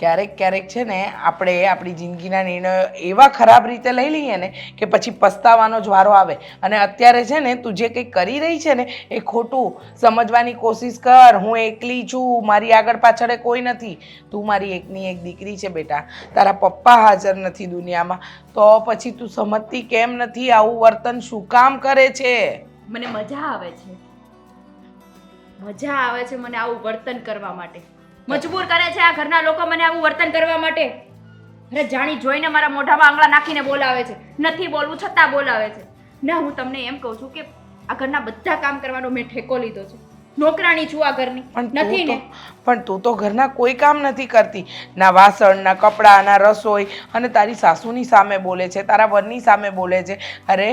ક્યારેક છે ને આપણે આપણી જિંદગીના નિર્ણયો એવા ખરાબ રીતે લઈ લઈએ ને કે પછી પસ્તાવાનો જ વારો આવે. અને અત્યારે છે ને તું જે કંઈ કરી રહી છે ને એ ખોટું. સમજવાની કોશિશ કર. હું એકલી છું, મારી આગળ પાછળ કોઈ નથી. તું મારી એકની એક દીકરી છે બેટા. તારા પપ્પા હાજર નથી દુનિયામાં, તો પછી તું સમજતી કેમ નથી? આવું વર્તન શું કામ કરે છે? મને મજા આવે છે મને આવું વર્તન કરવા માટે. મજબૂર કરે છે આ ઘરના લોકો મને આવું વર્તન કરવા માટે. અરે જાણી જોઈને મારા મોઢામાં આંગળા નાખીને બોલાવે છે. નથી બોલવું છતાં બોલાવે છે. ના, હું તમને એમ કહું છું કે આ ઘરના બધા કામ કરવાનો મેં ઠેકો લીધો છે. નોકરાણી છું આ ઘરની. નથી ને? પણ તું તો ઘરના કોઈ કામ નથી કરતી. ના વાસણ, ના કપડાં, ના રસોઈ. અને તારી સાસુની સામે બોલે છે, તારા વરની સામે બોલે છે. અરે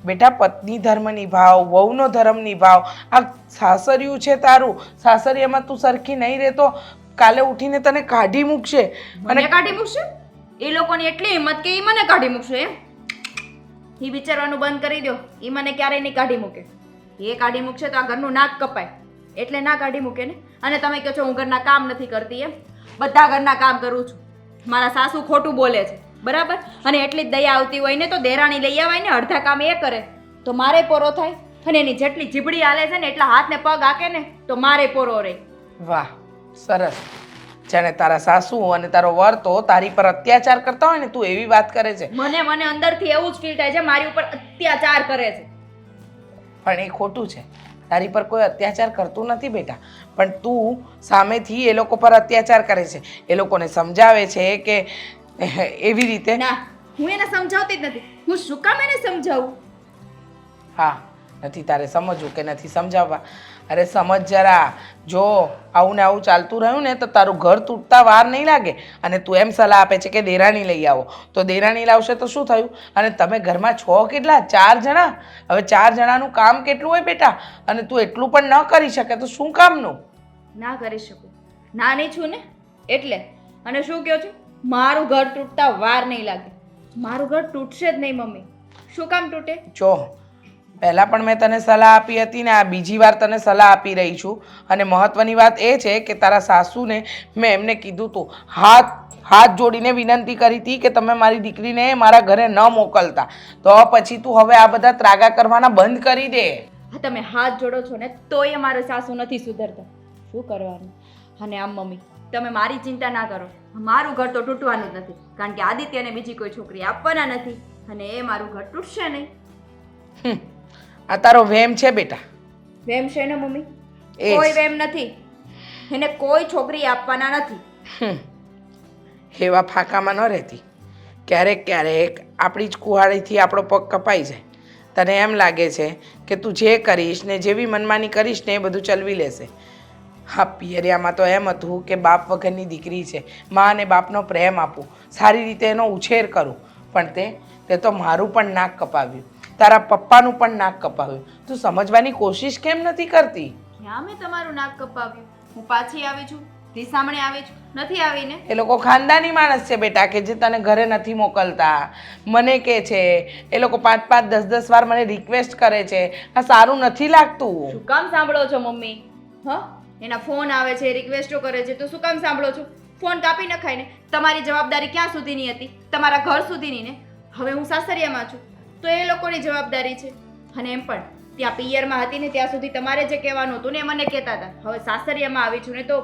બેટા, પત્ની ધર્મ નિભાવ, વહુનો ધર્મ નિભાવ. આ સાસરિયું છે તારું. સાસરિયામાં તું સરખી નહીં રહેતો કાલે ઉઠીને તને કાઢી મૂકશે. મને કાઢી મૂકશે? એ લોકોની એટલી હિંમત કે એ મને કાઢી મૂકશે એમ? એ વિચારવાનું બંધ કરી દો. એ મને ક્યારેય નહીં કાઢી મૂકે. એ કાઢી મૂકશે તો આ ઘરનું નાક કપાય. એટલે ના કાઢી મૂકે ને. અને તમે કહો છો હું ઘરના કામ નથી કરતી એમ? બધા ઘરના કામ કરું છું. મારા સાસુ ખોટું બોલે છે, બરાબર? અને એટલી જ દયા આવતી હોય ને તો દેરાણી લઈ આવાય ને, અડધા કામ એ કરે તો મારે પોરો થાય. અને એની જેટલી જીબડી હાલે છે ને એટલા હાથ ને પગ હાકે ને તો મારે પોરો રહે. વાહ, સરસ. જાણે તારા સાસુ અને તારો વર તો તારી પર અત્યાચાર કરતા હોય ને, તું એવી વાત કરે છે. મને અંદરથી એવું જ ફીલ થાય છે મારી ઉપર અત્યાચાર કરે છે. પણ એ ખોટું છે. તારી પર કોઈ અત્યાચાર કરતું નથી બેટા, પણ તું સામેથી એ લોકો પર અત્યાચાર કરે છે. એ લોકોને સમજાવે છે કે એવી રીતે. ના, હું એને સમજાવતી જ નથી. હું શું કામ એને સમજાવું? હા, નથી તારે સમજવું કે નથી સમજાવવા? અરે સમજ જરા. જો આવું ને આવું ચાલતું રહ્યું ને તો તારું ઘર તૂટતા વાર નહીં લાગે. અને તું એમ સલાહ આપે છે કે દેરાણી લઈ આવો, તો દેરાણી લાવશે તો શું થયું? અને તમે ઘરમાં છો કેટલા? 4 જણા. હવે 4 જણાનું કામ કેટલું હોય બેટા? અને તું એટલું પણ ન કરી શકે તો શું કામનું? ના કરી શકું. નાની છું ને એટલે. અને શું કહો છો? મારું ઘર તૂટતા વાર નહીં લાગે. મારું ઘર તૂટશે જ નહીં મમ્મી. શું કામ તૂટે? જો પહેલાં પણ મેં તને સલાહ આપી હતી ને આ બીજી વાર તને સલાહ આપી રહી છું. અને મહત્ત્વની વાત એ છે કે તારા સાસુને મેં એમને કીધું હતું, હાથ જોડીને વિનંતી કરી હતી કે તમે મારી દીકરીને મારા ઘરે ન મોકલતા. તો પછી તું હવે આ બધા ત્રાગા કરવાના બંધ કરી દે. હા, તમે હાથ જોડો છો ને તોય મારા સાસુ નથી સુધરતા. શું કરવાનું? અને આમ મમ્મી, તમે મારી ચિંતા ના કરો. મારું ઘર તો તૂટવાનું જ નથી, કારણ કે આદિત્યને બીજી કોઈ છોકરી આપવાના નથી. અને એ મારું ઘર તૂટશે નહીં. આ તારો વહેમ છે બેટા. વેમ છે ને મમ્મી? એ જ. કોઈ વેમ નથી. એને કોઈ છોકરી આપવાના નથી. એવા ફાંકામાં ન રહેતી. ક્યારેક આપણી જ કુહાડીથી આપણો પગ કપાઈ જાય. તને એમ લાગે છે કે તું જે કરીશ ને જેવી મનમાની કરીશ ને એ બધું ચલવી લેશે. હા, પિયરિયામાં તો એમ હતું કે બાપ વગરની દીકરી છે, મા અને બાપનો પ્રેમ આપું, સારી રીતે એનો ઉછેર કરું. પણ તે તો મારું પણ નાક કપાવ્યું, તારા પપ્પાનું પણ નાક કપાવ્યું. તું સમજવાની કોશિશ કેમ નથી કરતી? ત્યાં મેં તમારું નાક કપાવ્યું. હું પાછી આવી છું, તી સામે આવી છું, નથી આવીને. એ લોકો ખાનદાની માણસ છે બેટા, કે જે તને ઘરે નથી મોકલતા. મને કે છે એ લોકો 5-5 10-10 વાર મને રિક્વેસ્ટ કરે છે. આ સારું નથી લાગતું. શું કામ સાંભળો છો મમ્મી? એના ફોન આવે છે, રિક્વેસ્ટો કરે છે, તો શું કામ સાંભળો છો? ફોન કાપી નખાય ને. તમારી જવાબદારી ક્યાં સુધીની હતી? તમારા ઘર સુધીની ને. હવે હું સાસરિયામાં છું તો એ લોકોની જવાબદારી છે. અને એમ પણ ત્યાં પિયરમાં હતી ને ત્યાં સુધી તમારે જે કહેવાનું હતું ને એ મને કહેતા હતા. હવે સાસરિયામાં આવી છું ને તો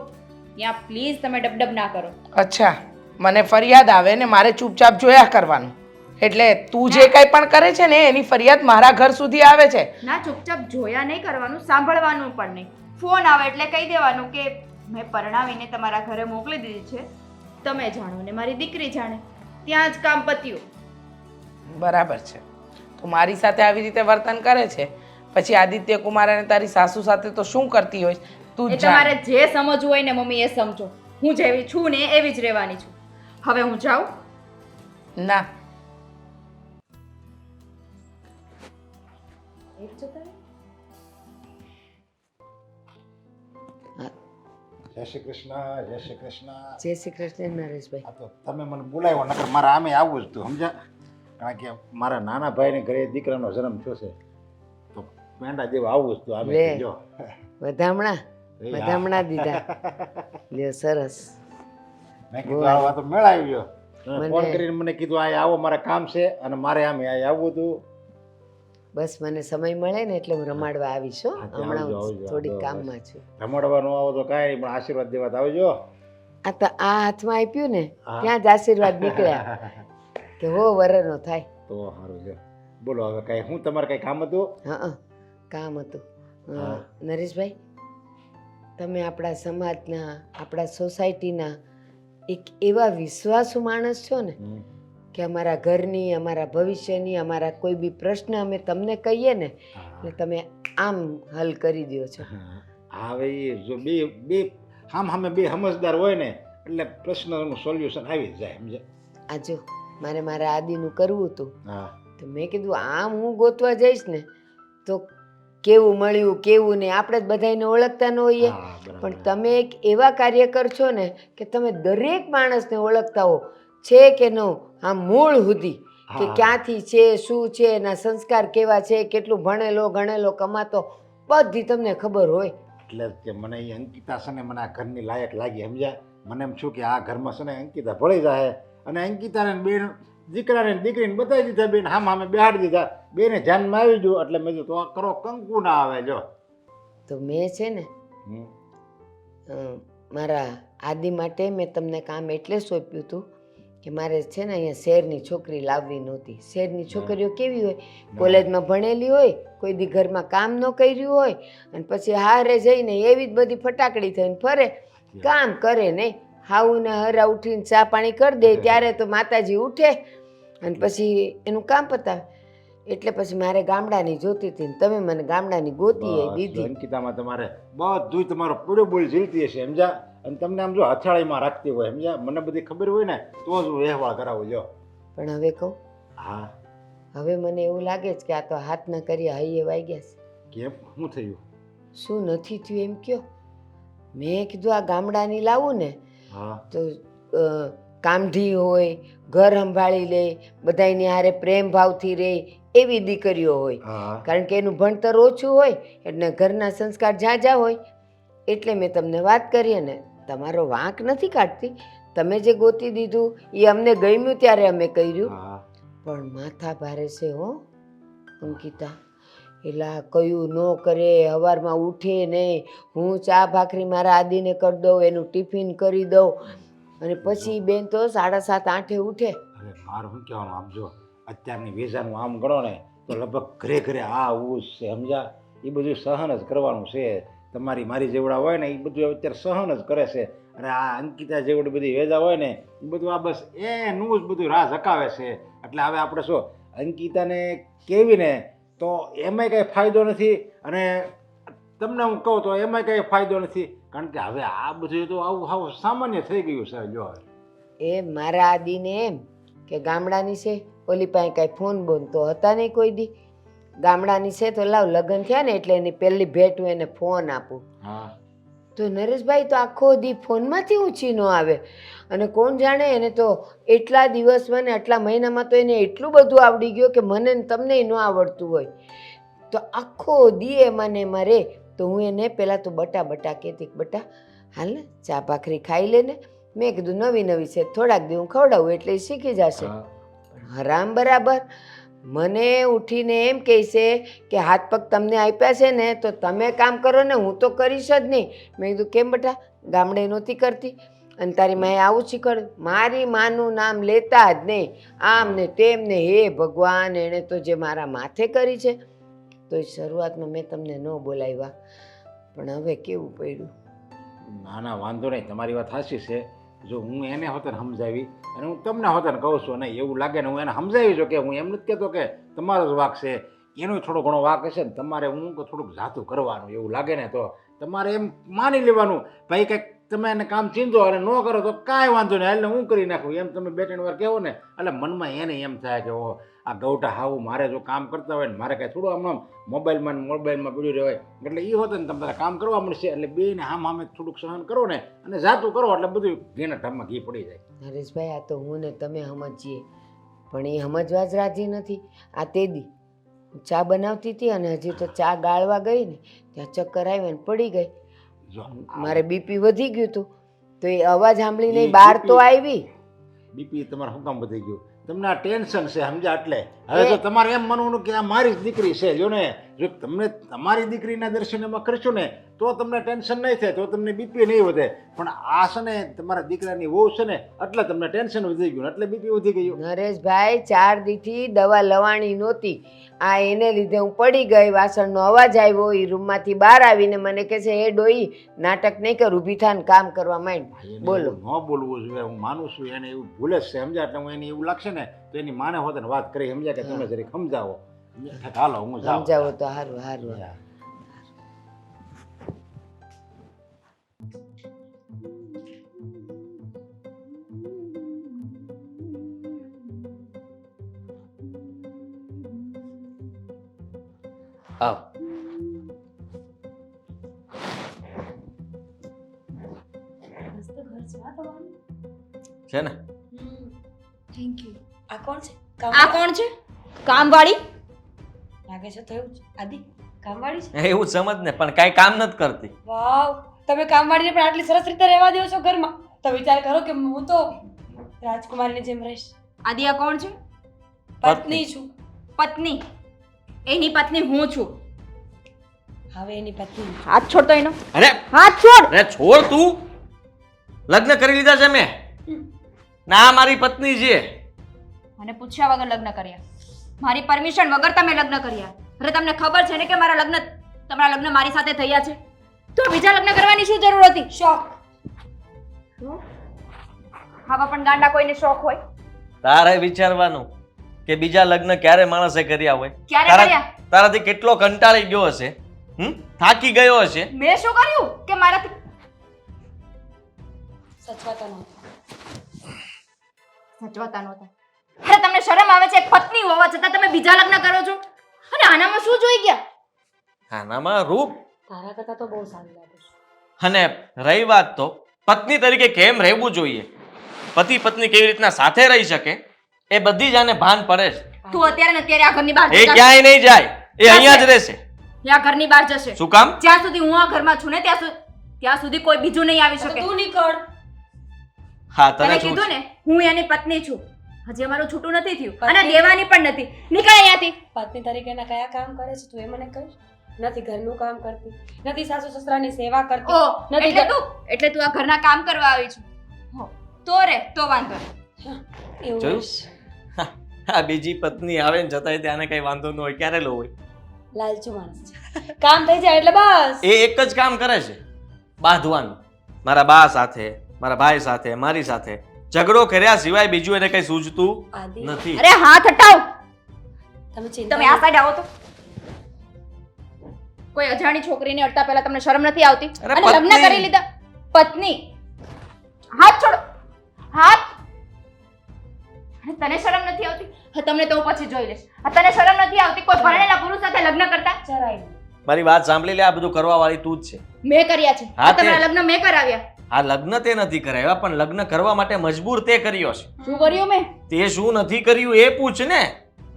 ત્યાં પ્લીઝ તમે ડબડબ ના કરો. અચ્છા, મને ફરિયાદ આવે ને મારે ચૂપચાપ જોયા કરવાનું. એટલે તું જે કંઈ પણ કરે છે ને એની ફરિયાદ મારા ઘર સુધી આવે છે. ના, ચૂપચાપ જોયા નહીં કરવાનું, સાંભળવાનું પણ નહીં. ફોન આવે એટલે કહી દેવાનું કે મેં પરણાવીને તમારા ઘરે મોકલી દીધી છે, તમે જાણો ને મારી દીકરી જાણે. ત્યાં જ કામ પત્યું. બરાબર છે. તું મારી સાથે આવી રીતે વર્તન કરે છે, પછી આદિત્ય કુમાર અને તારી સાસુ સાથે તો શું કરતી હોય તું એ જ જાણ. તમારે જે સમજવું હોય ને મમ્મી એ સમજો. હું જેવી છું ને એવી જ રહેવાની છું. હવે હું જાઉં. ના, જય શ્રી કૃષ્ણ, જય શ્રી કૃષ્ણ. જય શ્રી કૃષ્ણ નરેશભાઈ. આ તો તમે મને બોલાવ્યો, નકર મારે આમે આવવું જ હતું, સમજ્યા? કારણ કે મારા નાના ભાઈને ઘરે દીકરાનો જન્મ થયો છે, તો પેંડા જેવું આવવું જ હતું. આમે જો વધામણા દીધા. લ્યો, સરસ. મેં કીધું આ તો મેળાવી ગયો. ફોન કરીને મને કીધું આ આવો, મારે કામ છે અને મારે આમે આ આવવું હતું. બસ મને સમય મળે ને એટલે હું રમાડવા આવીશ. હમણાં થોડીક કામમાં છું. રમાડવાનું આવો તો કાંઈ નહીં, પણ આશીર્વાદ દેવા તો આવજો. આ તો આ હાથમાં આપ્યું ને ત્યાં જ આશીર્વાદ નીકળ્યા કે હો વરનો થાય. તો સારું છે. બોલો હવે કાંઈ હું તમારે કાંઈ કામ હતું? હા, કામ હતું. નરેશભાઈ, તમે આપણા સમાજના, આપણા સોસાયટીના એક એવા વિશ્વાસુ માણસ છો ને કે અમારા ઘરની, અમારા ભવિષ્યની, અમારા કોઈ બી પ્રશ્ન અમે તમને કહીએ ને એટલે તમે આમ હલ કરી દો છો. હવે એ જો બે સામે બે સમજદાર હોય ને એટલે પ્રશ્નનું સોલ્યુશન આવી જ જાય, સમજે? આ જો મારે મારા આદિનું કરવું હતું હા, તો મેં કીધું આમ હું ગોતવા જઈશ ને તો કેવું મળ્યું કેવું નહીં, આપણે જ બધાને ઓળખતા ન હોઈએ. હા, બરાબર. પણ તમે એક એવા કાર્યકર છો ને કે તમે દરેક માણસને ઓળખતા હો છે કે ન, આ મૂળ સુધી કે હા. ક્યાંથી છે, શું છે, એના સંસ્કાર કેવા છે, કેટલું ભણેલો ગણેલો કમાતો, બધી તમને ખબર હોય. એટલે જ કે મને એ અંકિતા છે ને મને આ ઘરની લાયક લાગી, સમજ્યા? મને એમ છું કે આ ઘરમાં છે ને અંકિતા ભળી જાય અને અંકિતાને બેન, દીકરાને દીકરીને બતાવી દીધા, બેન સામે બેહાડી દીધા, બેને ધ્યાનમાં આવી ગયું. એટલે મેં કીધું તો આ કરો, કંકુ ના આવે. જો તો મેં છે ને મારા આદિ માટે મેં તમને કામ એટલે સોંપ્યું હતું કે મારે છે ને અહીંયા શહેરની છોકરી લાવવી નહોતી. શહેરની છોકરીઓ કેવી હોય, કોલેજમાં ભણેલી હોય, કોઈ દી ઘરમાં કામ ન કર્યું હોય અને પછી હારે જઈને એવી જ બધી ફટાકડી થઈને ફરે, કામ કરે નહીં. હાઉને હરા ઉઠીને ચા પાણી કરી દે ત્યારે તો માતાજી ઉઠે અને પછી એનું કામ પતાવે. એટલે પછી મારે ગામડાની જોતી હતી ને તમે મને ગામડાની ગોતી દીધી. અંકિતામાં તમારે બધું તમારો પૂરો બોલ ઝીલતી હશે, સમજ્યા? અને તમને આમ જો હથાળીમાં રાખતી હોય, સમજ્યા? મને બધી ખબર હોય ને તો જ હું વ્યવહાર કરાવું. જો પણ હવે કહું, હા, હવે મને એવું લાગે છે કે આ તો હાથના કર્યા હૈયે વાગ્યા છે. કેમ, શું થયું? શું નથી થયું એમ કયો? મેં કીધું આ ગામડાની લાવું ને હા, તો કામઢી હોય, ઘર સંભાળી લે, બધાની હારે પ્રેમ ભાવથી રહે એવી દીકરીઓ હોય. હા, કારણ કે એનું ભણતર ઓછું હોય એટલે ઘરના સંસ્કાર ઝાઝા હોય. એટલે મેં તમને વાત કરી ને તમારો વાંક નથી કાઢતી. તમે જે ગોતી દીધું એ અમને ગમ્યું ત્યારે અમે કર્યું, હા. પણ માથા ભારે છે હો અંકિતા. એલા કયું ન કરે, સવારમાં ઉઠે નહીં, હું ચા ભાખરી મારા આદિને કરી દઉં, એનું ટિફિન કરી દઉં અને પછી બેન તો 7:30-8 ઉઠે. અરે મારું શું કહેવાનું, આમ જો અત્યારની વેઝાનું આમ ગણો ને તો લગભગ ઘરે ઘરે આ ઉસ છે, સમજ્યા? એ બધું સહન જ કરવાનું છે. તમારી મારી જેવડા હોય ને એ બધું અત્યારે સહન જ કરે છે. અને આ અંકિતા જેવડી બધી વેજા હોય ને એ બધું આ બસ એનું જ બધું રાહ ઝકાવે છે. એટલે હવે આપણે શું અંકિતાને કેવીને તો એમાંય કંઈ ફાયદો નથી અને તમને હું કહું તો એમાંય કંઈ ફાયદો નથી. કારણ કે હવે આ બધું તો આવું આવું સામાન્ય થઈ ગયું છે. જો એ મારા આદિને એમ કે ગામડાની છે, ઓલી પાસે કાંઈ ફોન બોન તો હતા નહીં કોઈ દી, ગામડાની છે તો લાવ લગ્ન થયા ને એટલે એની પહેલી ભેટ હું એને ફોન આપું. હા તો નરેશભાઈ તો આખો દી ફોનમાંથી ઊંચી ન આવે અને કોણ જાણે એને તો એટલા દિવસમાં ને આટલા મહિનામાં તો એને એટલું બધું આવડી ગયું કે મને ને તમને ન આવડતું હોય. તો આખો દી એમાં ને એમાં રે તો હું એને પહેલાં તો બટા કહેતી કે બટા હાલ ને ચા ભાખરી ખાઈ લે ને. મેં કીધું નવી નવી છે થોડાક દી હું ખવડાવું એટલે એ શીખી જશે. પણ હરામ બરાબર મને ઉઠીને એમ કહે છે કે હાથ પગ તમને આપ્યા છે ને તો તમે કામ કરો ને હું તો કરીશ જ નહીં. મેં કીધું કેમ બેટા ગામડે નહોતી કરતી અને તારી માએ આવું શીખવાડ્યું? મારી માનું નામ લેતા જ નહીં, આમ ને તેમ ને. હે ભગવાન, એણે તો જે મારા માથે કરી છે. તો એ શરૂઆતમાં મેં તમને ન બોલાવ્યા પણ હવે કેવું પડ્યું. ના ના વાંધો નહીં, તમારી વાત સાચી છે. જો હું એને હોતને સમજાવી અને હું તમને હોતને કહું છું નહીં એવું લાગે ને હું એને સમજાવી છું કે હું એમ નથી કહેતો કે તમારો જ વાંક છે, એનો થોડો ઘણો વાંક હશે ને તમારે હું થોડુંક જાતું કરવાનું એવું લાગે ને તો તમારે એમ માની લેવાનું. ભાઈ કંઈક તમે એને કામ ચીંધો અને ન કરો તો કાંઈ વાંધો નહીં, એટલે હું કરી નાખું એમ તમે 2-3 વાર કહેવો ને એટલે મનમાં એને એમ થાય કે ઓ આ ગૌટા હાવું મારે જો કામ કરતા હોય ને મારે કાંઈ થોડું આમ મોબાઈલમાં પડ્યું રહેવાય એટલે એ હોત ને તમારે કામ કરવા મળશે એટલે બેને સામે થોડુંક સહન કરો ને અને જાતું કરો એટલે બધું ઘીના ઢામમાં ઘી પડી જાય. નરેશભાઈ આ તો હું ને તમે સમજીએ પણ એ સમજવા જ રાજી નથી. આ તેદી ચા બનાવતી હતી અને હજી તો ચા ગાળવા ગઈ ને ત્યાં ચક્કર આવ્યા ને પડી ગઈ. મારે બીપી વધી ગયું હતું તો એ અવાજ સાંભળીને બહાર તો આવી. બીપી તમારે શું કામ વધી ગયું? તમને આ ટેન્શન છે સમજ્યા? એટલે હવે તો તમારે એમ માનવાનું કે આ મારી જ દીકરી છે. જો ને જો તમને તમારી દીકરીના દર્શન એમાં કરશો ને તો તમને ટેન્શન નહીં થાય, તો તમને બીપી નહીં વધે. પણ આ છે ને તમારા દીકરાની વહુ છે ને એટલે તમને ટેન્શન વધી ગયું એટલે બીપી વધી ગયું. નરેશભાઈ 4 દીથી દવા લવાણી નહોતી, આ એને લીધે હું પડી ગઈ. વાસણનો અવાજ આવ્યો, એ રૂમમાંથી બહાર આવીને મને કહે છે એ ડોઈ નાટક નહીં કર, ઊભી થાને કામ કરવા માંડ. બોલો. ન બોલવું જોઈએ, હું માનું છું એને એવું ભૂલે જ છે સમજ્યા. એટલે હું એને એવું લાગશે ને તો એની માને હોત ને વાત કરી સમજ્યા કે તમે જરીક સમજાવો. હાલો હું જાઉં. સમજાવો તો સારું સારું. આવ. છે ને થેન્ક યુ. આ કોણ છે? આ કોણ છે? કામવાળી? લાગે છે થયું જ. આદિ કામવાળી છે? એવું સમજ ને પણ કાંઈ કામ નથી કરતી. વાવ, તમે કામવાળીને પણ આટલી સરસ રીતે રહેવા દો છો ઘરમાં? તો વિચાર કરો કે હું તો રાજકુમારીની જેમ રહીશ. આદિ આ કોણ છે? પત્ની છું. પત્ની? એની પત્ની હું છું. હવે એની પત્ની. હાથ છોડ તો એનો. અરે હાથ છોડ. અરે છોડ તું. લગ્ન કરી લીધા છે મેં. ના મારી પત્ની છે. મને પૂછ્યા વગર લગ્ન કર્યા, મારી પરમિશન વગર તમે લગ્ન કર્યા. અરે તમને ખબર છે ને કે તમારા લગ્ન મારી સાથે થયા છે, તો બીજા લગ્ન કરવાની શું જરૂર હતી? શોખ. આવા પણ ગાંડા કોઈને શોખ હોય? તારે વિચારવાનું કે બીજા લગ્ન ક્યારે માણસે કર્યા હોય. ક્યારે કર્યા? તારાથી કેટલો કંટાળી ગયો હશે, થાકી ગયો હશે. મેં શું કર્યું કે મારાથી સચવાતા નહોતા. સચવાતા નહોતા? અરે તમને શરમ આવે છે? એક પત્ની હોવા છતાં તમે બીજા લગ્ન કરો છો? અને આનામાં શું જોઈ ગયા? આનામાં રૂપ તારા કરતા તો બહુ સારી લાગે છે. અને રહી વાત તો પત્ની તરીકે કેમ રહેવું જોઈએ, પતિ પત્ની કેવી રીતના સાથે રહી શકે, એ બધી જ આને ભાન પડે છે. તું અત્યારે ને અત્યારે આ ઘરની બહાર એ ક્યાંય નહીં જાય, એ અહીંયા જ રહેશે. આ ઘરની બહાર જશે. શું કામ? જ્યાં સુધી હું આ ઘરમાં છું ને ત્યાં સુધી કોઈ બીજું નહીં આવી શકે. તું નીકળ. હા તને તને શું કીધું ને હું એની પત્ની છું. હજી અમારું છૂટું નથી થયું અને દેવાની પણ નથી. નીકળ અહીંયાથી. પત્ની તરીકેના કયા કામ કરે છે તું એ મને કહે? નથી ઘરનું કામ કરતી, નથી સાસુ સસરાની સેવા કરતી, ઓ નથી એટલે તું આ ઘરના કામ કરવા આવી છું. હો તો રે તો વાંધો નહીં. એવું જોયું? હશે. આ બીજી પત્ની આવે ને છતાંય તેને કઈ વાંધો ન હોય, ક્યારે લો હોય. લાલચુ માણસ છે. કામ થઈ જાય એટલે બસ. એ એક જ કામ કરે છે, બાંધવાનું. મારા બા સાથે, મારા ભાઈ સાથે, મારી સાથે ઝઘડો કર્યા સિવાય બીજું એને કઈ સૂઝતું આદિ, નથી. અરે હાથ હટાવ. તમે ચિંતા તમે આ સાઈડ આવો તો. કોઈ અજાણી છોકરીને અડતા પહેલા તમને શરમ નથી આવતી? અરે અને લગ્ન પત્ની. કરી લીધા. પત્ની. હાથ છોડો. હાથ. તને શરમ નથી આવતી? હા, તમને તો હું પછી જોઈ લઈશ. આ તને શરમ નથી આવતી કોઈ પરણેલા પુરુષ સાથે લગ્ન કરતા? જરાય નહીં. મારી વાત સાંભળી લે, આ બધું કરવા વાળી તું જ છે. મેં કર્યા છે. હા, આ તમારા લગ્ન મેં કરાવ્યા. આ લગ્ન તે નથી કરાવ્યા, પણ લગ્ન કરવા માટે મજબૂર તે કર્યો છે. શું કર્યું મેં? તે શું નથી કર્યું એ પૂછ ને.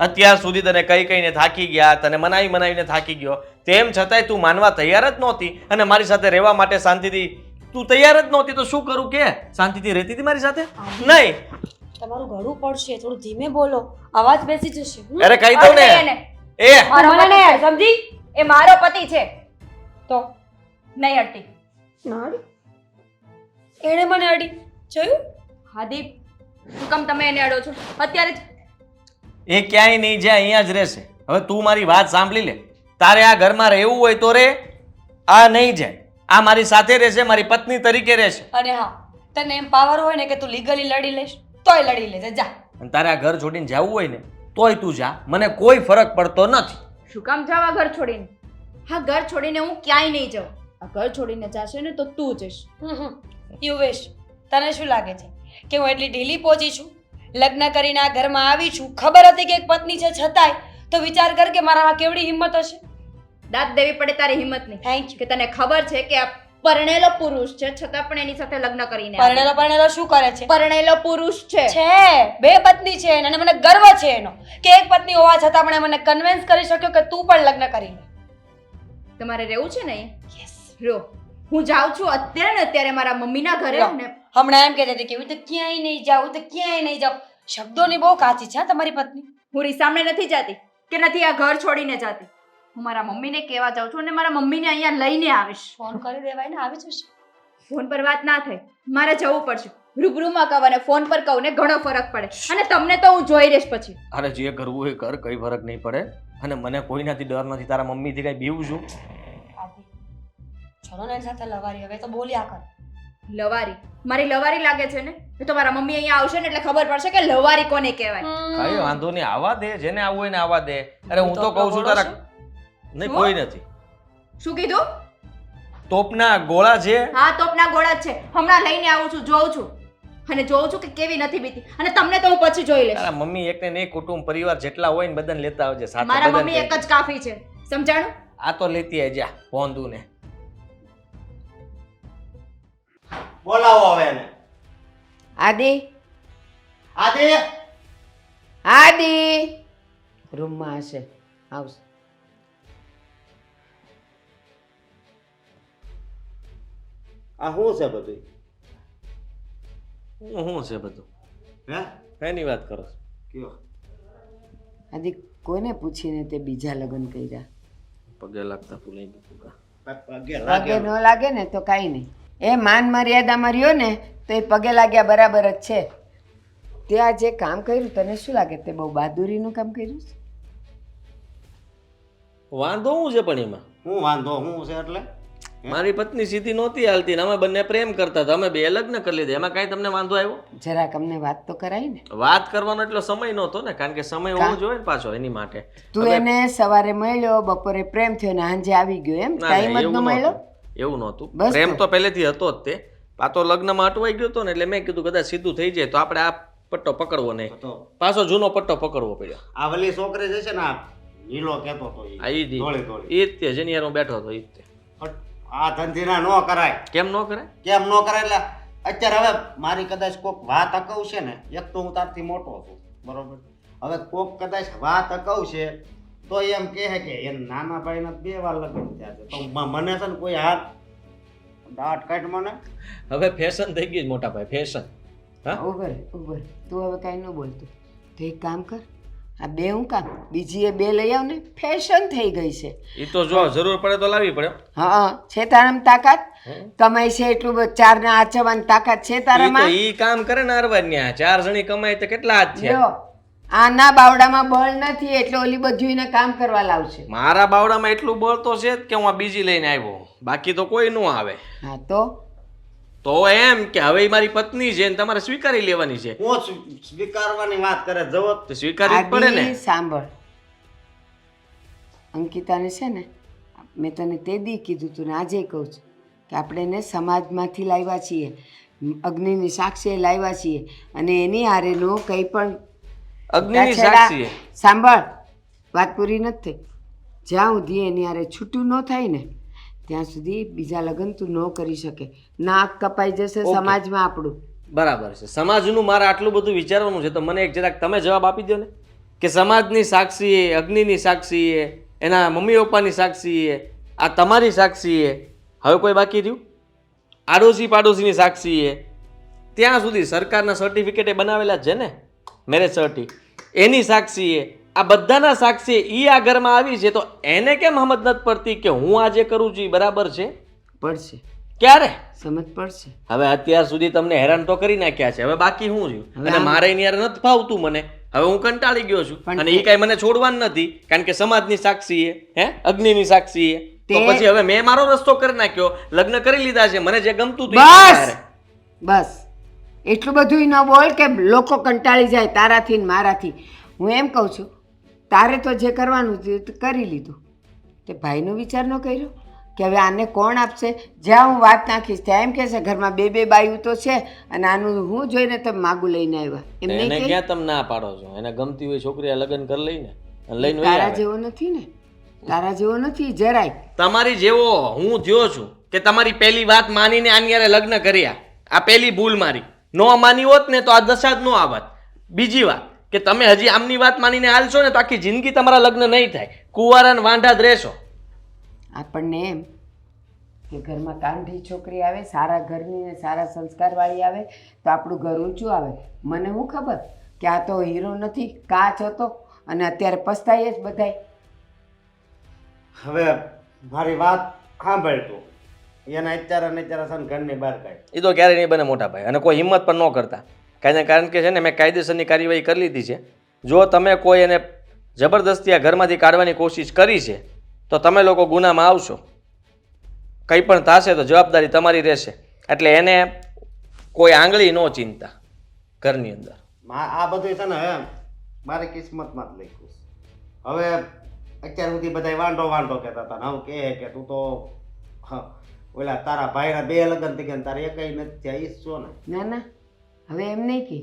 અત્યાર સુધી તને કહીને થાકી ગયા, તને મનાવીને થાકી ગયો, તેમ છતાંય તું માનવા તૈયાર જ નહોતી અને મારી સાથે રહેવા માટે શાંતિથી તું તૈયાર જ નહોતી. તો શું કરું કે શાંતિથી રહેતી હતી મારી સાથે? નહીં. તમારું ગળું પડશે, થોડું ધીમે બોલો, અવાજ બેસી જશે. અરે કહી દઉં ને એ મારો પતિ છે, સમજી? એ મારો પતિ છે તો નહીં અડતી. એણે મને અડી જોયું? હા દીપ, શું કામ તમે એને અડો છો? અત્યારે જ એ ક્યાંય નહીં જાય, અહીંયા જ રહેશે. હવે તું મારી વાત સાંભળી લે. તારે આ ઘરમાં રહેવું હોય તો રે, આ નહીં જાય. આ મારી સાથે રહેશે, મારી પત્ની તરીકે રહેશે. અને હા, તને એમ પાવર હોય ને કે તું લીગલી લડી લઈશ તોય લડી લેજે, જા. અને તારે આ ઘર છોડીને જવું હોય ને તોય તું જા, મને કોઈ ફરક પડતો નથી. શું કામ જાવ આ ઘર છોડીને? હા, ઘર છોડીને હું ક્યાંય નહીં જાઉં. આ ઘર છોડીને જાશે ને તો તું જઈશ. You wish. તને શું લાગે છે કે હું એટલી ઢીલી પહોંચી છું? લગ્ન કરીને આ ઘરમાં આવી છું, ખબર હતી કે એક પત્ની છે, છતાંય તો વિચાર કર કે મારામાં કેવડી હિંમત હશે. દાંત દેવી પડે તારી હિંમત નહીં. Thank you. કે તને ખબર છે કે આ પરણેલો પુરુષ છે, છતાં પણ એની સાથે લગ્ન કરીને પરણેલો પરણેલો શું કરે છે? પરણેલો પુરુષ છે. છે, બે પત્ની છે અને મને ગર્વ છે એનો કે એક પત્ની હોવા છતાં પણ મને કન્વિન્સ કરી શક્યો કે તું પણ લગ્ન કરી લે. તમારે રહેવું છે ને અહીંયા? યસ. રો, હું જાઉં છું અત્યારે ને અત્યારે મારા મમ્મીના ઘરે લો. ને હમણાં એમ કહેતી હતી કે હું તો ક્યાંય નહીં જાઉં, તો ક્યાંય નહીં જાઉં. શબ્દોની બહુ કાચી છે હા તમારી પત્ની. હું રીસામણે નથી જાતી કે નથી આ ઘર છોડીને જાતી. હું મારા મમ્મીને કહેવા જાઉં છું અને મારા મમ્મીને અહીંયા લઈને આવીશ. ફોન કરી દેવાય ને, આવી જશે. ફોન પર વાત ના થાય, મારે જવું પડશે. રૂબરૂમાં કહું અને ફોન પર કહું ને ઘણો ફરક પડે. અને તમને તો હું જોઈ રહીશ પછી. અરે જે કરવું એ કર, કઈ ફરક નહીં પડે. અને મને કોઈનાથી ડર નથી, તારા મમ્મીથી કઈ બીવું છું? ચલો ને એની સાથે લવારી, હવે તો બોલ્યા કર. લવારી? મારી લવારી લાગે છે ને? એ તો મારા મમ્મી અહીંયા આવશે ને એટલે ખબર પડશે કે લવારી કોને કહેવાય. કઈ વાંધો નહીં, આવા દે, જેને આવવું હોય ને આવા દે. અરે હું તો કહું છું તારા નહીં, કોઈ નથી. શું કીધું? તોપના ગોળા છે. હા, તોપના ગોળા જ છે. હમણાં લઈને આવું છું, જોઉં છું અને જોઉં છું કે કેવી નથી બીતી. અને તમને તો હું પછી જોઈ લઈશ. તારા મમ્મી એકને નહીં, કુટુંબ પરિવાર જેટલા હોય ને બધાને લેતા આવજે સાથે. મારા બધાને મમ્મી એક કહેજે. જ કાફી છે, સમજાણું? આ તો લેતી આય જા પોંદુ ને. બોલાવો હવે એને. આદિ, આદિ, આદિ રૂમમાં હશે, આવશે. આ શું છે બધું? શું છે બધું? હે એની વાત કરો છો? કયો? આદિ કોને પૂછીને તે બીજા લગ્ન કર્યા? પગે લાગતા ભૂલાઈ ગયું કા? પગે પગે લાગે ન લાગે ને તો કાંઈ નહીં. એ માન મર્યાદામાં રહ્યો ને તો એ પગે લાગ્યા બરાબર જ છે. તે આ જે કામ કર્યું તને શું લાગે તે બહુ બહાદુરીનું કામ કર્યું છે? વાંધો શું છે પણ એમાં? હું વાંધો હું છે એટલે? મારી પત્ની સીધી નહોતી હાલતી ને અમે બંને પ્રેમ કરતા હતા, અમે બે લગ્ન કરી લીધા. એમાં કાંઈ તમને વાંધો આવ્યો? જરાક અમને વાત તો કરાય ને. વાત કરવાનો એટલો સમય નહોતો ને, કારણ કે સમય હોવો જોઈએ ને પાછો એની માટે. તું એને સવારે મળ્યો, બપોરે પ્રેમ થયો ને સાંજે આવી ગયો, એમ ના, ટાઈમ ના, જ ન મળ્યો? એવું નહોતું. બસ પ્રેમ તો. તો પહેલેથી હતો જ તે. આ તો લગ્નમાં અટવાઈ ગયો હતો ને એટલે મેં કીધું કદાચ સીધું થઈ જાય તો આપણે આ પટ્ટો પકડવો નહીં. તો પાછો જૂનો પટ્ટો પકડવો પડ્યો. આ વલી છોકરી જે છે ને આ નીલો કહેતો તો આ ઈ જ ધોળી ધોળી. ઈ જ તે જેની હારે હું બેઠો હતો ઈ જ તે. આ ધંધીના ન કરાય. કેમ ન કરે? કેમ ન કરાય? એટલે અત્યારે હવે મારી કદાચ કોક વાત અકવશે ને, એક તો હું તારથી મોટો છું બરોબર, હવે કોક કદાચ વાત અકવશે તો એમ કહે કે એ નાના ભાઈના 2 વાર લગ્ન થયા છે, તો મને છે ને કોઈ હાથ દાટ કાઢ મને. હવે ફેશન થઈ ગઈ મોટા ભાઈ, ફેશન. હા, ઉભર ઉભર, તું હવે કાંઈ ન બોલતું. તો એક કામ કર, આ બે હું કામ બીજી એ બે લઈ આવ ને, ફેશન થઈ ગઈ છે. ઈ તો જો જરૂર પડે તો લાવવી પડે. હા, છે તારામાં તાકાત? કમાઈ છે એટલું બધું, ચારને આચવવાની તાકાત છે ઈ તો તારામાં? ઈ કામ કરે ને અરવાન્યા 4 જણી કમાય તો કેટલા હાથ છે? લ્યો, આના બાવડામાં બળ નથી એટલે ઓલી બધું એને કામ કરવા લાવશે. મારા બાવડામાં એટલું બળ તો છે જ કે હું આ બીજી લઈને આવ્યો, બાકી તો કોઈ ન આવે. હા તો એમ કે હવે ઈ મારી પત્ની છે ને તમારે સ્વીકારી લેવાની છે. હું સ્વીકારવાની વાત કરે જવો તો સ્વીકારવી જ પડે ને. આદિ સાંભળ, અંકિતાને છે ને મેં તને તે દી કીધું તું ને આજે કહું છું કે આપણે એને સમાજમાંથી લાવ્યા છીએ, અગ્નિની સાક્ષીએ લાવ્યા છીએ અને એની હારેનો કંઈ પણ અગ્નિની છેડા, સાક્ષી એ. સાંભળ, વાત પૂરી નથી થઈ. જ્યાં સુધી એની હારે છૂટું ન થાય ને ત્યાં સુધી બીજા લગ્ન તું ન કરી શકે. નાક કપાઈ જશે ઓકે. સમાજમાં આપણું. બરાબર છે. સમાજનું મારે આટલું બધું વિચારવાનું છે તો મને એક જરાક તમે જવાબ આપી દો ને કે સમાજની સાક્ષી એ, અગ્નિની સાક્ષી એ, એના મમ્મી પપ્પાની સાક્ષી એ, આ તમારી સાક્ષી એ, હવે કોઈ બાકી રહ્યું? આડોશી પાડોશીની સાક્ષી એ, ત્યાં સુધી સરકારના સર્ટિફિકેટ એ બનાવેલા જ છે ને, મેરેજ સર્ટી, એની સાક્ષી એ, આ બધાના સાક્ષી એ આ ઘરમાં આવી છે તો એને કેમ સમજ નથી પડતી કે હું આ જે કરું છું એ બરાબર છે? પડશે, ક્યારે? સમજ પડશે. હવે અત્યાર સુધી તમને હેરાન તો કરી નાખ્યા છે, હવે બાકી શું રહ્યું? હવે અને આમ- મારે એની યાર નથી ફાવતું મને, હવે હું કંટાળી ગયો છું પણ અને એ કાંઈ મને છોડવાનું નથી કારણ કે સમાજની સાક્ષી એ, અગ્નિની સાક્ષી એ, તો તે- પછી હવે મેં મારો રસ્તો કરી નાખ્યો, લગ્ન કરી લીધા છે, મને જે ગમતું હતું એ બસ મારે. બસ એટલું બધું ન બોલ કે લોકો કંટાળી જાય તારાથી ને મારાથી. હું એમ કહું છું, તારે તો જે કરવાનું હતું એ તો કરી લીધું. તે ભાઈનો વિચાર ન કર્યો કે હવે આને કોણ આપશે? જ્યાં હું વાત નાખીશ ત્યાં એમ કહેશે ઘરમાં બે બાયું તો છે અને આનું હું જોઈને તમે માગું લઈને આવ્યા. એમ એને નહીં કહે? ક્યાં તમે ના પાડો છો? એને ગમતી હોય છોકરી આ લગ્ન કરી લઈને અને લઈને વહી તારા આવે. જેવો નથી ને, તારા જેવો નથી જરાય. તમારી જેવો હું થયો છું કે તમારી પહેલી વાત માનીને આની હારે લગ્ન કર્યા, આ પહેલી ભૂલ મારી. નો માની હોત ને તો આ દશા જ નો આવત. બીજી વાત કે તમે હજી આમની વાત માનીને હાલશો ને તો આખી જિંદગી તમારા લગ્ન નહીં થાય, કુંવારા ને વાંઢા જ રહેશો. આપણને એમ કે ઘરમાં કાંઠી છોકરી આવે, સારા ઘરની ને સારા સંસ્કારવાળી આવે તો આપણું ઘર ઊંચું આવે. મને શું ખબર કે આ તો હીરો નથી, કાચ હતો અને અત્યારે પસ્તાઈએ જ બધાય. હવે મારી વાત સાંભળ તું. એના અત્યારે ને અત્યારે છે ને ઘરની બહાર કાઢ. એ તો ક્યારેય નહીં બને મોટા ભાઈ, અને કોઈ હિંમત પણ ન કરતા. કારણ કે છે ને મેં કાયદેસરની કાર્યવાહી કરી લીધી છે. જો તમે કોઈ એને જબરદસ્તી આ ઘરમાંથી કાઢવાની કોશિશ કરી છે તો તમે લોકો ગુનામાં આવશો. કંઈ પણ થશે તો જવાબદારી તમારી રહેશે. એટલે એને કોઈ આંગળી ન ચિંતા ઘરની અંદર. આ બધું છે ને હે મારી કિસ્મતમાં જ લખ્યું છે. હવે અત્યાર સુધી બધા વાંઢો વાંઢો કહેતા હતા ને હવે કહે કે તું તો ઓલા તારા ભાઈના 2 લગ્ન થઈ ગયા ને તારે એકઈ નથી થયા. ઈ જ છો ને. ના ના, હવે એમ નહીં કહે.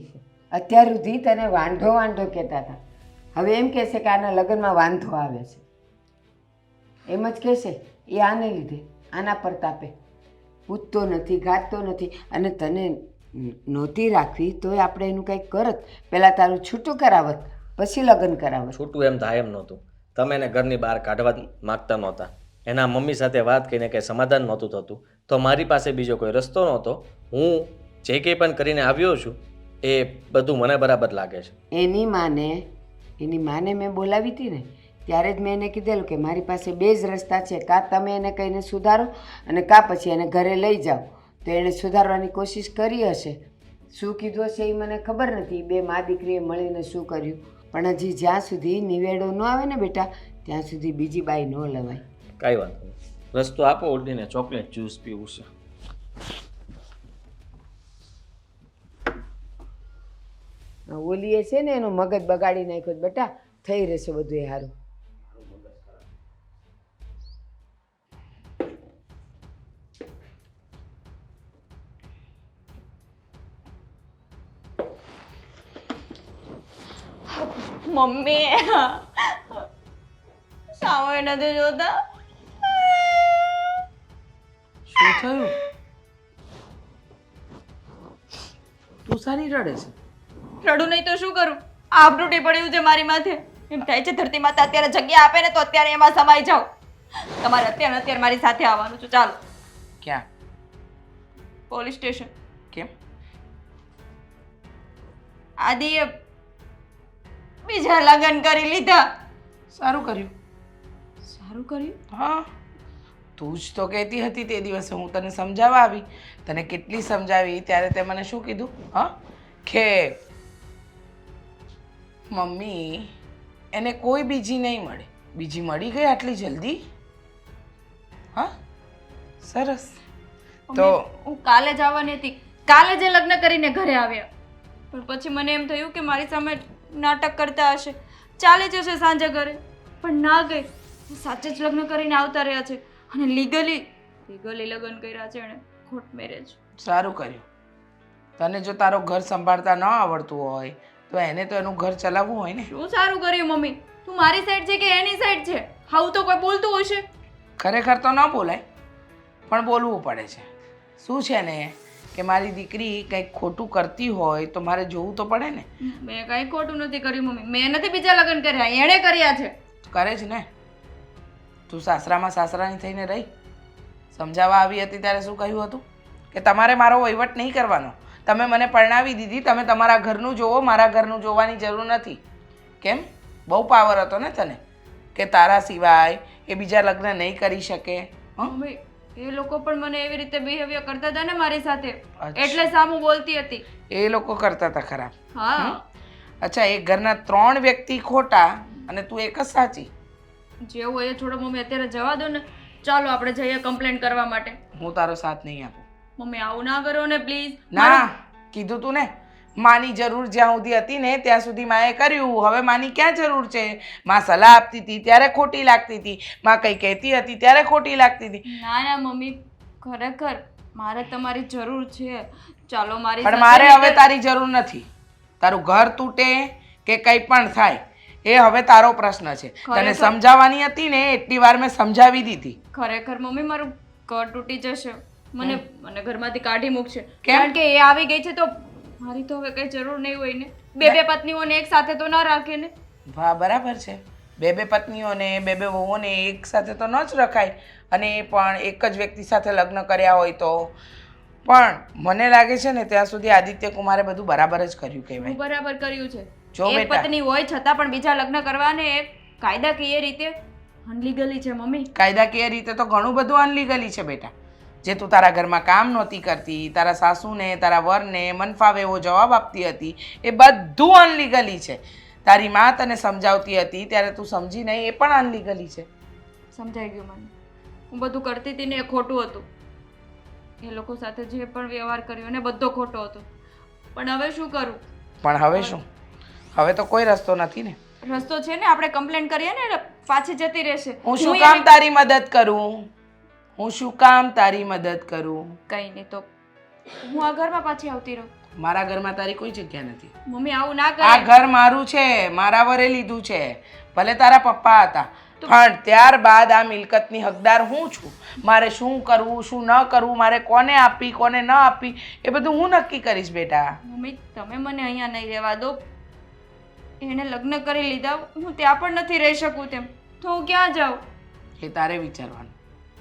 અત્યાર સુધી તને વાંઢો વાંઢો કહેતા હતા, હવે એમ કહેશે કે આના લગ્નમાં વાંધો આવે છે. એમ જ કહેશે. એ આને લીધે, આના પર તાપે. પૂછતો નથી, ગાતો નથી. અને તને નહોતી રાખવી તોય આપણે એનું કંઈક કરત. પહેલાં તારું છૂટું કરાવત, પછી લગ્ન કરાવત. છૂટું એમ થાય એમ નહોતું. તમે એને ઘરની બહાર કાઢવા માગતા નહોતા. એના મમ્મી સાથે વાત કરીને કંઈ સમાધાન નહોતું થતું તો મારી પાસે બીજો કોઈ રસ્તો નહોતો. હું જે કંઈ પણ કરીને આવ્યો છું એ બધું મને બરાબર લાગે છે. એની માને મેં બોલાવી હતી ને ત્યારે જ મેં એને કીધેલું કે મારી પાસે 2 જ રસ્તા છે, કાં તમે એને કહીને સુધારો અને કાં પછી એને ઘરે લઈ જાઓ. તો એણે સુધારવાની કોશિશ કરી હશે. શું કીધું હશે એ મને ખબર નથી. 2 મા દીકરીએ મળીને શું કર્યું, પણ હજી જ્યાં સુધી નિવેડો ન આવે ને બેટા ત્યાં સુધી બીજી બાઈ ન લવાય. કાંઈ વાંધો નહીં, રસ્તો આપો. ઓળીને ચોકલેટ જ્યુસ પીવું છે. ઓલીએ છે ને એનો મગજ બગાડી નાખ્યો બેટા. થઈ રહેશે બધું એ સારું. મમ્મી સામે નથી જોતા. શું થયું? તું સારી રડે છે? રડું નહીં તો શું કરું? આપ તૂટી પડ્યું છે મારી માથે. એમ થાય છે ધરતી માતા અત્યારે જગ્યા આપે ને તો અત્યારે એમાં સમાઈ જાઓ. તમારે અત્યારે મારી સાથે આવવાનું છે. ચાલો ક્યાં? Police station. કેમ? આદિએ બીજા લગ્ન કરી લીધા. સારું કર્યું. સારું કર્યું. હા, તું જ તો કહેતી હતી તે દિવસે હું તને સમજાવવા આવી. તને કેટલી સમજાવી ત્યારે તે મને શું કીધું? હા, કે મમ્મી એને કોઈ બીજી નહીં મળે. બીજી મળી ગઈ આટલી જલ્દી? હા, સરસ. તો હું કાલે જ આવવાની હતી. કાલે જે લગ્ન કરીને ઘરે આવ્યા, પણ પછી મને એમ થયું કે મારી સામે નાટક કરતા હશે, ચાલી જશે સાંજે ઘરે. પણ ના ગઈ. સાચે જ લગ્ન કરીને આવતા રહ્યા છે અને લીગલી લગ્ન કર્યા છે એણે. Court marriage. સારું કર્યું. તને જો તારો ઘર સંભાળતા ન આવડતું હોય તો એને તો એનું ઘર ચલાવવું હોય ને. શું સારું કર્યું મમ્મી? તું મારી સાઈડ છે કે એની સાઈડ છે? આવું તો કોઈ બોલતું હશે. ખરેખર તો ન બોલાય પણ બોલવું પડે છે. શું છે ને કે મારી દીકરી કંઈક ખોટું કરતી હોય તો મારે જોવું તો પડે ને. મેં કંઈ ખોટું નથી કર્યું મમ્મી. મેં નથી બીજા લગ્ન કર્યા, એણે કર્યા છે. કરે જ ને. તું સાસરામાં સાસરાની થઈને રહી. સમજાવવા આવી હતી ત્યારે શું કહ્યું હતું કે તમારે મારો વહીવટ નહીં કરવાનો, તમે મને પરણાવી દીધી, તમે તમારા ઘરનું જોવો, મારા ઘરનું જોવાની જરૂર નથી. કેમ? બહુ પાવર હતો ને તને કે તારા સિવાય એ બીજા લગ્ન નહીં કરી શકે. મમ્મી એ લોકો પણ મને એવી રીતે બિહેવિયર કરતા હતા ને મારી સાથે, અચ્છા. એટલે સામું બોલતી હતી. એ લોકો કરતા હતા ખરાબ. હા, અચ્છા, એક ઘરના 3 વ્યક્તિ ખોટા અને તું એક જ સાચી. જેવું હોય એ છોડો મમ્મી, અત્યારે જવા દો ને. ચાલો આપણે જઈએ કમ્પ્લેન કરવા માટે. હું તારો સાથ નહીં આપું. મમ્મી આવું ના કરો ને પ્લીઝ. ના, કીધું તું ને, માની જરૂર જ્યાં સુધી હતી ને ત્યાં સુધી માએ કર્યું. હવે માની ક્યાં જરૂર છે? માં સલાહ આપતી હતી ત્યારે ખોટી લાગતી હતી, માં કંઈ કહેતી હતી ત્યારે ખોટી લાગતી હતી. ના ના મમ્મી, ખરેખર મારે તમારી જરૂર છે. ચાલો મારી પણ સાથે મારે હવે નીકળ- તારી જરૂર નથી. તારું ઘર તૂટે કે કંઈ પણ થાય એ હવે તારો પ્રશ્ન છે. તને ખરેખર. સમજાવવાની હતી ને એટલી વાર મેં સમજાવી દીધી. ખરેખર મમ્મી મારું ઘર તૂટી જશે. મને ઘરમાંથી કાઢી મૂકશે. કેમ? કારણ કે એ આવી ગઈ છે તો મારી તો હવે કઈ જરૂર નહીં હોય ને. બે પત્નીઓને એક સાથે તો ના રાખે ને. વાહ, બરાબર છે. 2 પત્નીઓને 2 વહુઓને એક સાથે તો ન જ રખાય, અને એ પણ એક જ વ્યક્તિ સાથે લગ્ન કર્યા હોય તો. પણ મને લાગે છે ને ત્યાં સુધી આદિત્ય કુમારે બધું બરાબર જ કર્યું હું કહેવાય. બરાબર કર્યું છે. જો એક બેટા. પત્ની હોય છતાં પણ બીજા લગ્ન કરવાને એ કાયદાકીય રીતે અનલીગલી છે મમ્મી. કાયદાકીય રીતે તો ઘણું બધું અનલીગલી છે બેટા. જે તું તારા ઘરમાં કામ નહોતી કરતી, તારા સાસુને તારા વરને મન ફાવે એવો જવાબ આપતી હતી, એ બધું અનલીગલી છે. તારી માં તને સમજાવતી હતી ત્યારે તું સમજી નહીં, એ પણ અનલીગલી છે. સમજાઈ ગયું મને. હું બધું કરતી હતી ને એ ખોટું હતું. એ લોકો સાથે જે પણ વ્યવહાર કર્યો ને બધો ખોટો હતો. પણ હવે શું કરું? પણ હવે શું? હવે તો કોઈ રસ્તો નથી ને. રસ્તો છે ને, આપણે કમ્પ્લેન કરીએ ને એટલે પાછી જતી રહેશે. હું શું કામ તારી મદદ કરું? હું શું કામ તારી મદદ કરું? કઈ નહીં તો હું આ ઘરમાં પાછી આવતી રહું. મારા ઘરમાં તારી કોઈ જગ્યા નથી. મમ્મી આવું ના આ કરે. ઘર મારું છે, મારા વરે લીધું છે. ભલે તારા પપ્પા હતા, પણ ત્યારબાદ આ મિલકતની હકદાર હું છું. મારે શું કરવું, શું ન કરવું, મારે કોને આપવી, કોને ન આપવી, એ બધું હું નક્કી કરીશ બેટા. મમ્મી તમે મને અહીંયા નહીં રહેવા દો. એને લગ્ન કરી લીધા, હું ત્યાં પણ નથી રહી શકું તેમ તો હું ક્યાં જાઉં? એ તારે વિચારવાનું.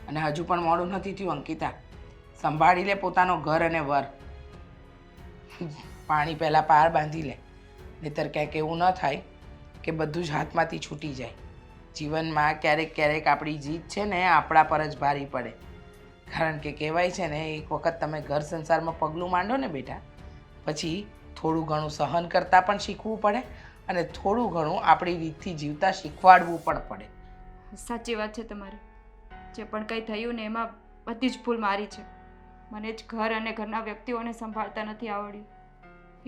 અને હજુ પણ મોડું નથી થયું અંકિતા. સંભાળી લે પોતાનો ઘર અને વર. પાણી પહેલાં પાર બાંધી લે, નહીંતર ક્યાંક એવું ન થાય કે બધું જ હાથમાંથી છૂટી જાય. જીવનમાં ક્યારેક ક્યારેક આપણી જીત છે ને આપણા પર જ ભારી પડે. કારણ કે કહેવાય છે ને, એક વખત તમે ઘર સંસારમાં પગલું માંડો ને બેટા, પછી થોડું ઘણું સહન કરતાં પણ શીખવું પડે અને થોડું ઘણું આપણી રીતથી જીવતા શીખવાડવું પણ પડે. સાચી વાત છે તમારી. જે પણ કંઈ થયું ને એમાં બધી જ ભૂલ મારી છે. મને જ ઘર અને ઘરના વ્યક્તિઓને સંભાળતા નથી આવડ્યું,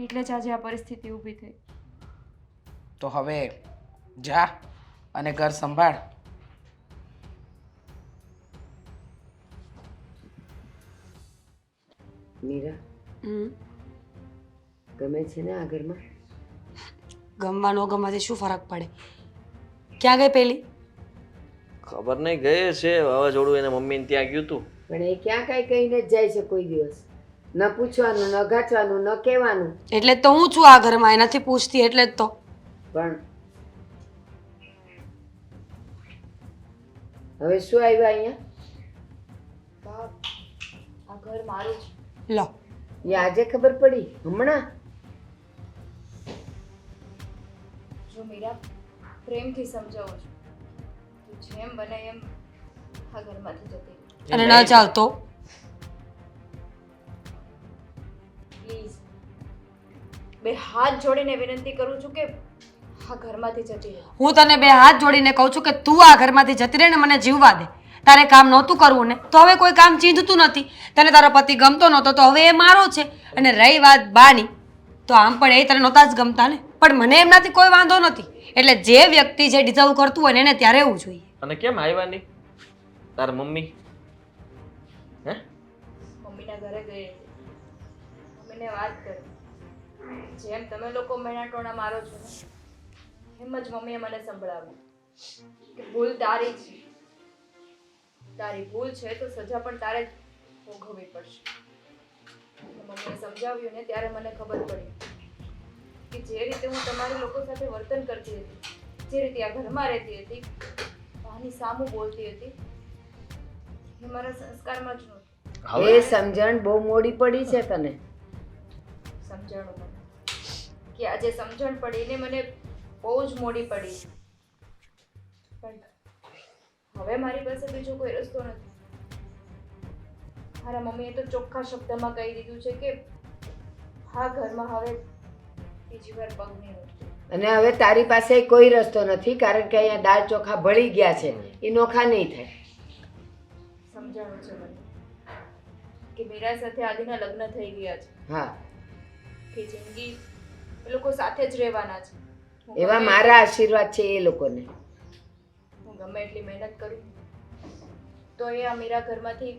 એટલે જ આજે આ પરિસ્થિતિ ઊભી થઈ. તો હવે જા અને ઘર સંભાળ. મીરા, ગમે છે ને આ ઘરમાં? ગમવા ન ગમવાથી શું ફરક પડે? ક્યાં ગઈ પેલી? ખબર નહીં, ગયે છે વાવાઝોડું એને મમ્મીને ત્યાં ગયું હતું. પણ એ ક્યાં કાંઈ કહીને જ જાય છે કોઈ દિવસ? ન પૂછવાનું, ન ગાંઠવાનું, ન કહેવાનું. એટલે જ તો હું છું આ ઘરમાં, એ નથી પૂછતી એટલે જ તો. પણ હવે શું આવ્યા અહીંયા? આ ઘર મારું છે. લો, એ આજે ખબર પડી? હમણાં? જો મીરા, પ્રેમથી સમજાવું છું, તું જેમ બને એમ આ ઘરમાંથી જતી રહે. અને ન જાવ તો? પ્લીઝ બે હાથ જોડીને વિનંતી કરું છું કે આ ઘરમાંથી જતી રહે. હું તને બે હાથ જોડીને કહું છું કે તું આ ઘરમાંથી જતી રહે ને મને જીવવા દે. તારે કામ નહોતું કરવું ને તો હવે કોઈ કામ ચીંધતું નથી. તને તારો પતિ ગમતો નહોતો તો હવે એ મારો છે. અને રહી વાત બાની, તો આમ પણ એ તને નહોતા જ ગમતા ને. પણ મને એમનાથી કોઈ વાંધો નથી. એટલે જે વ્યક્તિ જે ડિઝર્વ કરતું હોય ને એને ત્યારે એવું જોઈએ. અને કેમ આવ્યા નહીં તારા મમ્મી? હે? મમ્મીના ઘરે ગઈ હતી. મમ્મીને વાત કરી. જેમ તમે લોકો મેણાટોણા મારો છો ને એમ જ મમ્મીએ મને સંભળાવ્યું કે ભૂલ તારી છે, તારી ભૂલ છે તો સજા પણ તારે જ ભોગવવી પડશે. મમ્મીએ સમજાવ્યું ને ત્યારે મને ખબર પડી કે જે રીતે હું તમારી લોકો સાથે વર્તન કરતી હતી, જે રીતે આ ઘરમાં રહેતી હતી, આની સામું બોલતી હતી, એ મારા સંસ્કારમાં જ નહોતું. એ સમજણ બહુ મોડી પડી છે તને. સમજણ મને કે આજે સમજણ પડીને મને બહુ જ મોડી પડી, પણ હવે મારી પાસે બીજો કોઈ રસ્તો નથી. મારા મમ્મીએ તો ચોખ્ખા શબ્દમાં કહી દીધું છે કે આ ઘરમાં હવે બીજી વાર પગ નહીં મૂકજો. અને હવે તારી પાસે કોઈ રસ્તો નથી, કારણ કે અહીંયા દાળ ચોખા ભળી ગયા છે, એ નોખા નહીં થાય. સમજાણું છે મને કે મીરા સાથે આદિના લગ્ન થઈ ગયા છે, હા, કે જિંદગી એ લોકો સાથે જ રહેવાના છે. હું એવા ગમે- મારા આશીર્વાદ છે એ લોકોને. હું ગમે એટલી મહેનત કરું તો એ આ મીરા ઘરમાંથી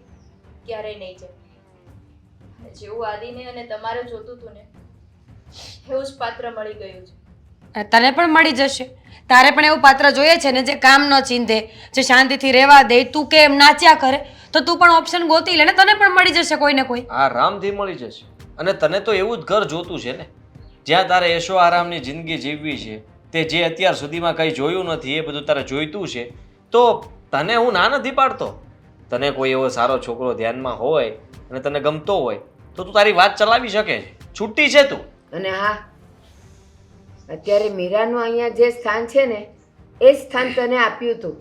ક્યારેય નહીં જાય. અને જેવું આદિને અને તમારે જોતું હતું ને એવું જ પાત્ર મળી ગયું છે. અને તને પણ મળી જશે. તારે પણ એવું પાત્ર જોઈએ છે ને જે કામ ન ચીંધે, જે શાંતિથી રહેવા દે. તું કે એમ નાચ્યા કરે તો તું પણ ઓપ્શન ગોતી લે ને, તને પણ મળી જશે કોઈ ને કોઈ. આરામથી મળી જશે. અને તને તો એવું જ ઘર જોતું છે ને જ્યાં તારે એશો આરામની જિંદગી જીવવી છે. તે જે અત્યાર સુધીમાં કંઈ જોયું નથી એ બધું તારે જોઈતું છે. તો તને હું ના નથી પાડતો. તને કોઈ એવો સારો છોકરો ધ્યાનમાં હોય અને તને ગમતો હોય તો તું તારી વાત ચલાવી શકે છે. છૂટી છે તું. અને હા, અત્યારે મીરાનું અહીંયા જે સ્થાન છે ને એ સ્થાન તને આપ્યું હતું,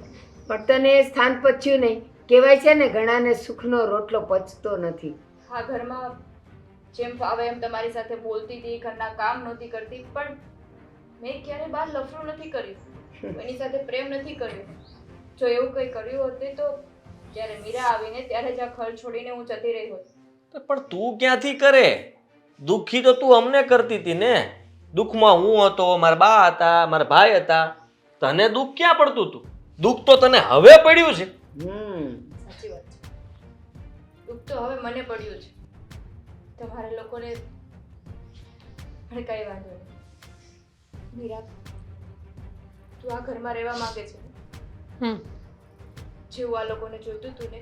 પણ તને એ સ્થાન પચ્યું નહીં. કહેવાય છે ને, ઘણાને સુખનો રોટલો પચતો નથી. આ ઘરમાં જેમ ફાવે એમ તમારી સાથે બોલતી હતી, ઘરના કામ નહોતી કરતી, પણ મેં ક્યારે બહાર લફડું નથી કર્યું, એની સાથે પ્રેમ નથી કર્યો. જો એવું કંઈ કર્યું હોત તો જ્યારે મીરા આવીને ત્યારે જ આ ઘર છોડીને હું જતી રહી હોત. પણ તું ક્યાંથી કરે? દુઃખી તો તું અમને કરતી હતી ને. દુઃખમાં હું હતો, મારા બા હતા, મારા ભાઈ હતા. તને દુઃખ ક્યાં પડતું હતું? દુઃખ તો તને હવે પડ્યું છે. સાચી વાત છે. દુઃખ તો હવે મને પડ્યું છે. તમારે લોકોને પણ કઈ વાંધો નહીં. મીરા, તું આ ઘરમાં રહેવા માંગે છે ને? જેવું આ લોકોને જોઈતું હતું ને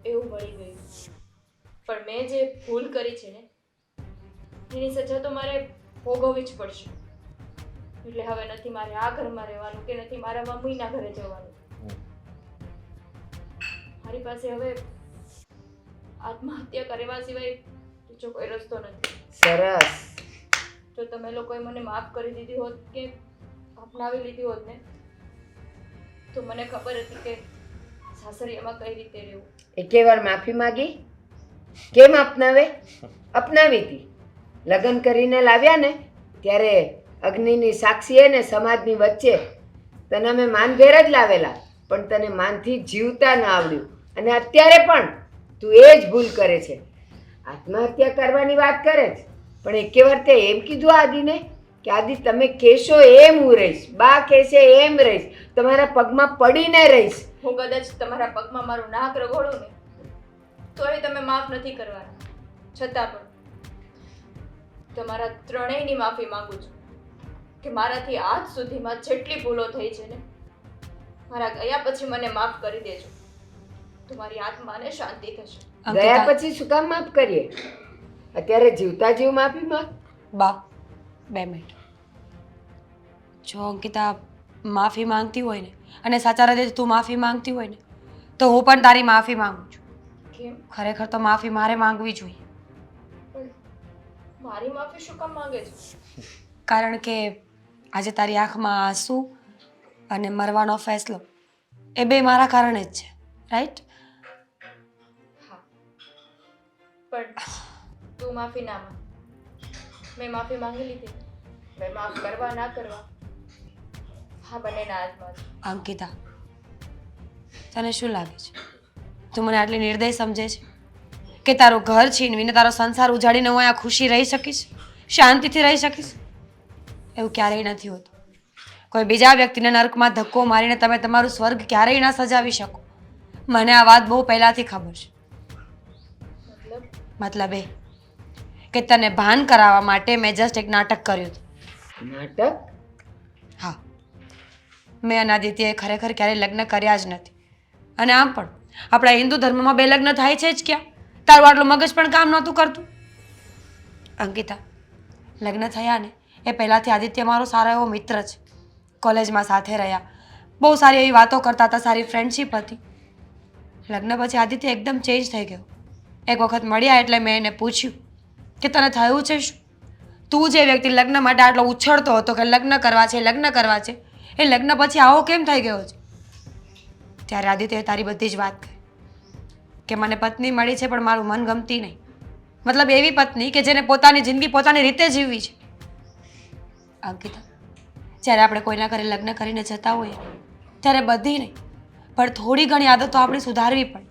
એવું મળી ગયું. પણ મેં જે ભૂલ કરી છે ને એની સજા તો મારે ભોગવવી જ પડશે. એટલે હવે નથી મારે આ ઘરમાં રહેવાનું કે નથી મારા મમ્મીના ઘરે જવાનું. મારી પાસે હવે આત્મહત્યા કરવા સિવાય બીજો કોઈ રસ્તો નથી. સરસ. જો તમે લોકોએ મને માફ કરી દીધી હોત કે અપનાવી લીધી હોત ને તો મને ખબર હતી કે સાસરિયામાં કઈ રીતે રહેવું. એકે વાર માફી માગી? કેમ અપનાવે? અપનાવી હતી. લગ્ન કરીને લાવ્યા ને ત્યારે અગ્નિની સાક્ષીએ ને સમાજની વચ્ચે તને અમે માનભેર જ લાવેલા, પણ તને માનથી જીવતા ન આવડ્યું. અને અત્યારે પણ તું એ જ ભૂલ કરે છે. આત્મહત્યા કરવાની વાત કરે છે, પણ એકે વાર તે એમ કીધું આદિને કે આદિ તમે કહેશો એમ હું રહીશ, બા કહેશે એમ રહીશ, તમારા પગમાં પડીને રહીશ. હું કદાચ તમારા પગમાં મારું નાક રગોડું ને તો એ તમે માફ નથી કરવાના. છતાં પણ તમારા ત્રણેયની માફી માંગુ છું કે મારાથી આજ સુધીમાં જેટલી ભૂલો થઈ છે ને મારા ગયા પછી મને માફ કરી દેજો. તમારી આત્માને શાંતિ થશે. ગયા પછી શું કામ માફ કરીએ? અત્યારે જીવતા જીવ માફી માંગ. બા 2 મિનિટ. જો અંકિતા માફી માંગતી હોય ને અને સાચા હૃદયથી તું માફી માંગતી હોય ને તો હું પણ તારી માફી માંગુ છું. કેમ? ખરેખર તો માફી મારે માંગવી જોઈએ, પણ મારી માફી શું કામ માંગે છે? કારણ કે આજે તારી આંખમાં આંસુ અને મરવાનો ફેસલો એ બે મારા કારણે જ છે, રાઈટ? હા, પણ તું માફી ના માંગ. મેં માફી માંગી લીધી. મેં માફ કરવા ના કરવા હા બંનેના હાથમાં છે. અંકિતા, તને શું લાગે છે તું મને આટલી નિર્દય સમજે છે કે તારું ઘર છીનવીને તારો સંસાર ઉજાડીને હું અહીંયા ખુશી રહી શકીશ, શાંતિથી રહી શકીશ? એવું ક્યારેય નથી હોતું. કોઈ બીજા વ્યક્તિને નર્કમાં ધક્કો મારીને તમે તમારું સ્વર્ગ ક્યારેય ના સજાવી શકો. મને આ વાત બહુ પહેલાંથી ખબર છે. મતલબ મતલબ એ કે તને ભાન કરાવવા માટે મેં જસ્ટ એક નાટક કર્યું હતું. નાટક? હા, મેં અને આદિત્યએ ખરેખર ક્યારેય લગ્ન કર્યા જ નથી. અને આમ પણ આપણા હિન્દુ ધર્મમાં 2 લગ્ન થાય છે જ ક્યાં? તારું આટલું મગજ પણ કામ નહોતું કરતું. અંકિતા, લગ્ન થયા ને એ પહેલાંથી આદિત્ય મારો સારો એવો મિત્ર છે. કોલેજમાં સાથે રહ્યા, બહુ સારી એવી વાતો કરતા હતા, સારી ફ્રેન્ડશિપ હતી. લગ્ન પછી આદિત્ય એકદમ ચેન્જ થઈ ગયો. એક વખત મળ્યા એટલે મેં એને પૂછ્યું કે તને થયું છે શું? તું જે વ્યક્તિ લગ્ન માટે આટલો ઉછળતો હતો કે લગ્ન કરવા છે, લગ્ન કરવા છે, એ લગ્ન પછી આવો કેમ થઈ ગયો છે? ત્યારે આદિત્યએ તારી બધી જ વાત કરી કે મને પત્ની મળી છે પણ મારું મન ગમતી નહીં. મતલબ એવી પત્ની કે જેને પોતાની જિંદગી પોતાની રીતે જીવવી છે. અંકિતા, જ્યારે આપણે કોઈના ઘરે લગ્ન કરીને જતા હોઈએ ત્યારે બધી નહીં પણ થોડી ઘણી આદતો આપણે સુધારવી પડે.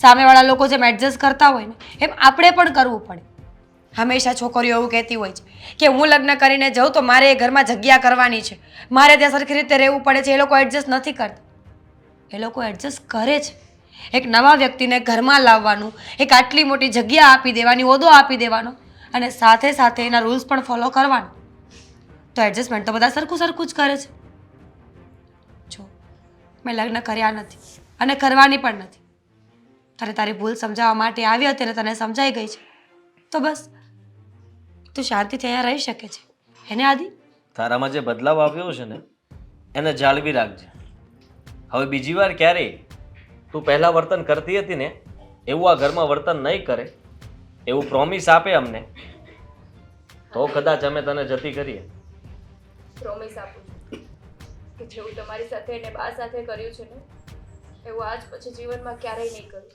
સામેવાળા લોકો જેમ એડજસ્ટ કરતા હોય ને એમ આપણે પણ કરવું પડે. હંમેશા છોકરીઓ એવું કહેતી હોય છે કે હું લગ્ન કરીને જાઉં તો મારે એ ઘરમાં જગ્યા કરવાની છે, મારે ત્યાં સરખી રીતે રહેવું પડે છે. એ લોકો એડજસ્ટ નથી કરતા. એ લોકો એડજસ્ટ કરે છે. એક નવા વ્યક્તિને ઘરમાં લાવવાનું, એક આટલી મોટી જગ્યા આપી દેવાની, હોદ્દો આપી દેવાનો અને સાથે સાથે એના રૂલ્સ પણ ફોલો કરવાના. તો એડજસ્ટમેન્ટ તો બધા સરખું સરખું જ કરે છે. જો મેં લગ્ન કર્યા નથી અને કરવાની પણ નથી. તારે તારી ભૂલ સમજાવવા માટે આવી હતી અને તને સમજાઈ ગઈ છે તો બસ તું શાંતિથી અહીંયા રહી શકે છે. એને આદિ તારામાં જે બદલાવ આવ્યો છે ને એને જાળવી રાખજે. હવે બીજી વાર ક્યારેય તું પહેલાં વર્તન કરતી હતી ને એવું આ ઘરમાં વર્તન નહીં કરે એવું પ્રોમિસ આપે અમને, તો કદાચ અમે તને જતી કરીએ. પ્રોમિસ આપું છું કે જેવું તમારી સાથે એને બા સાથે કર્યું છે ને એવું આજ પછી જીવનમાં ક્યારેય નહીં કરું.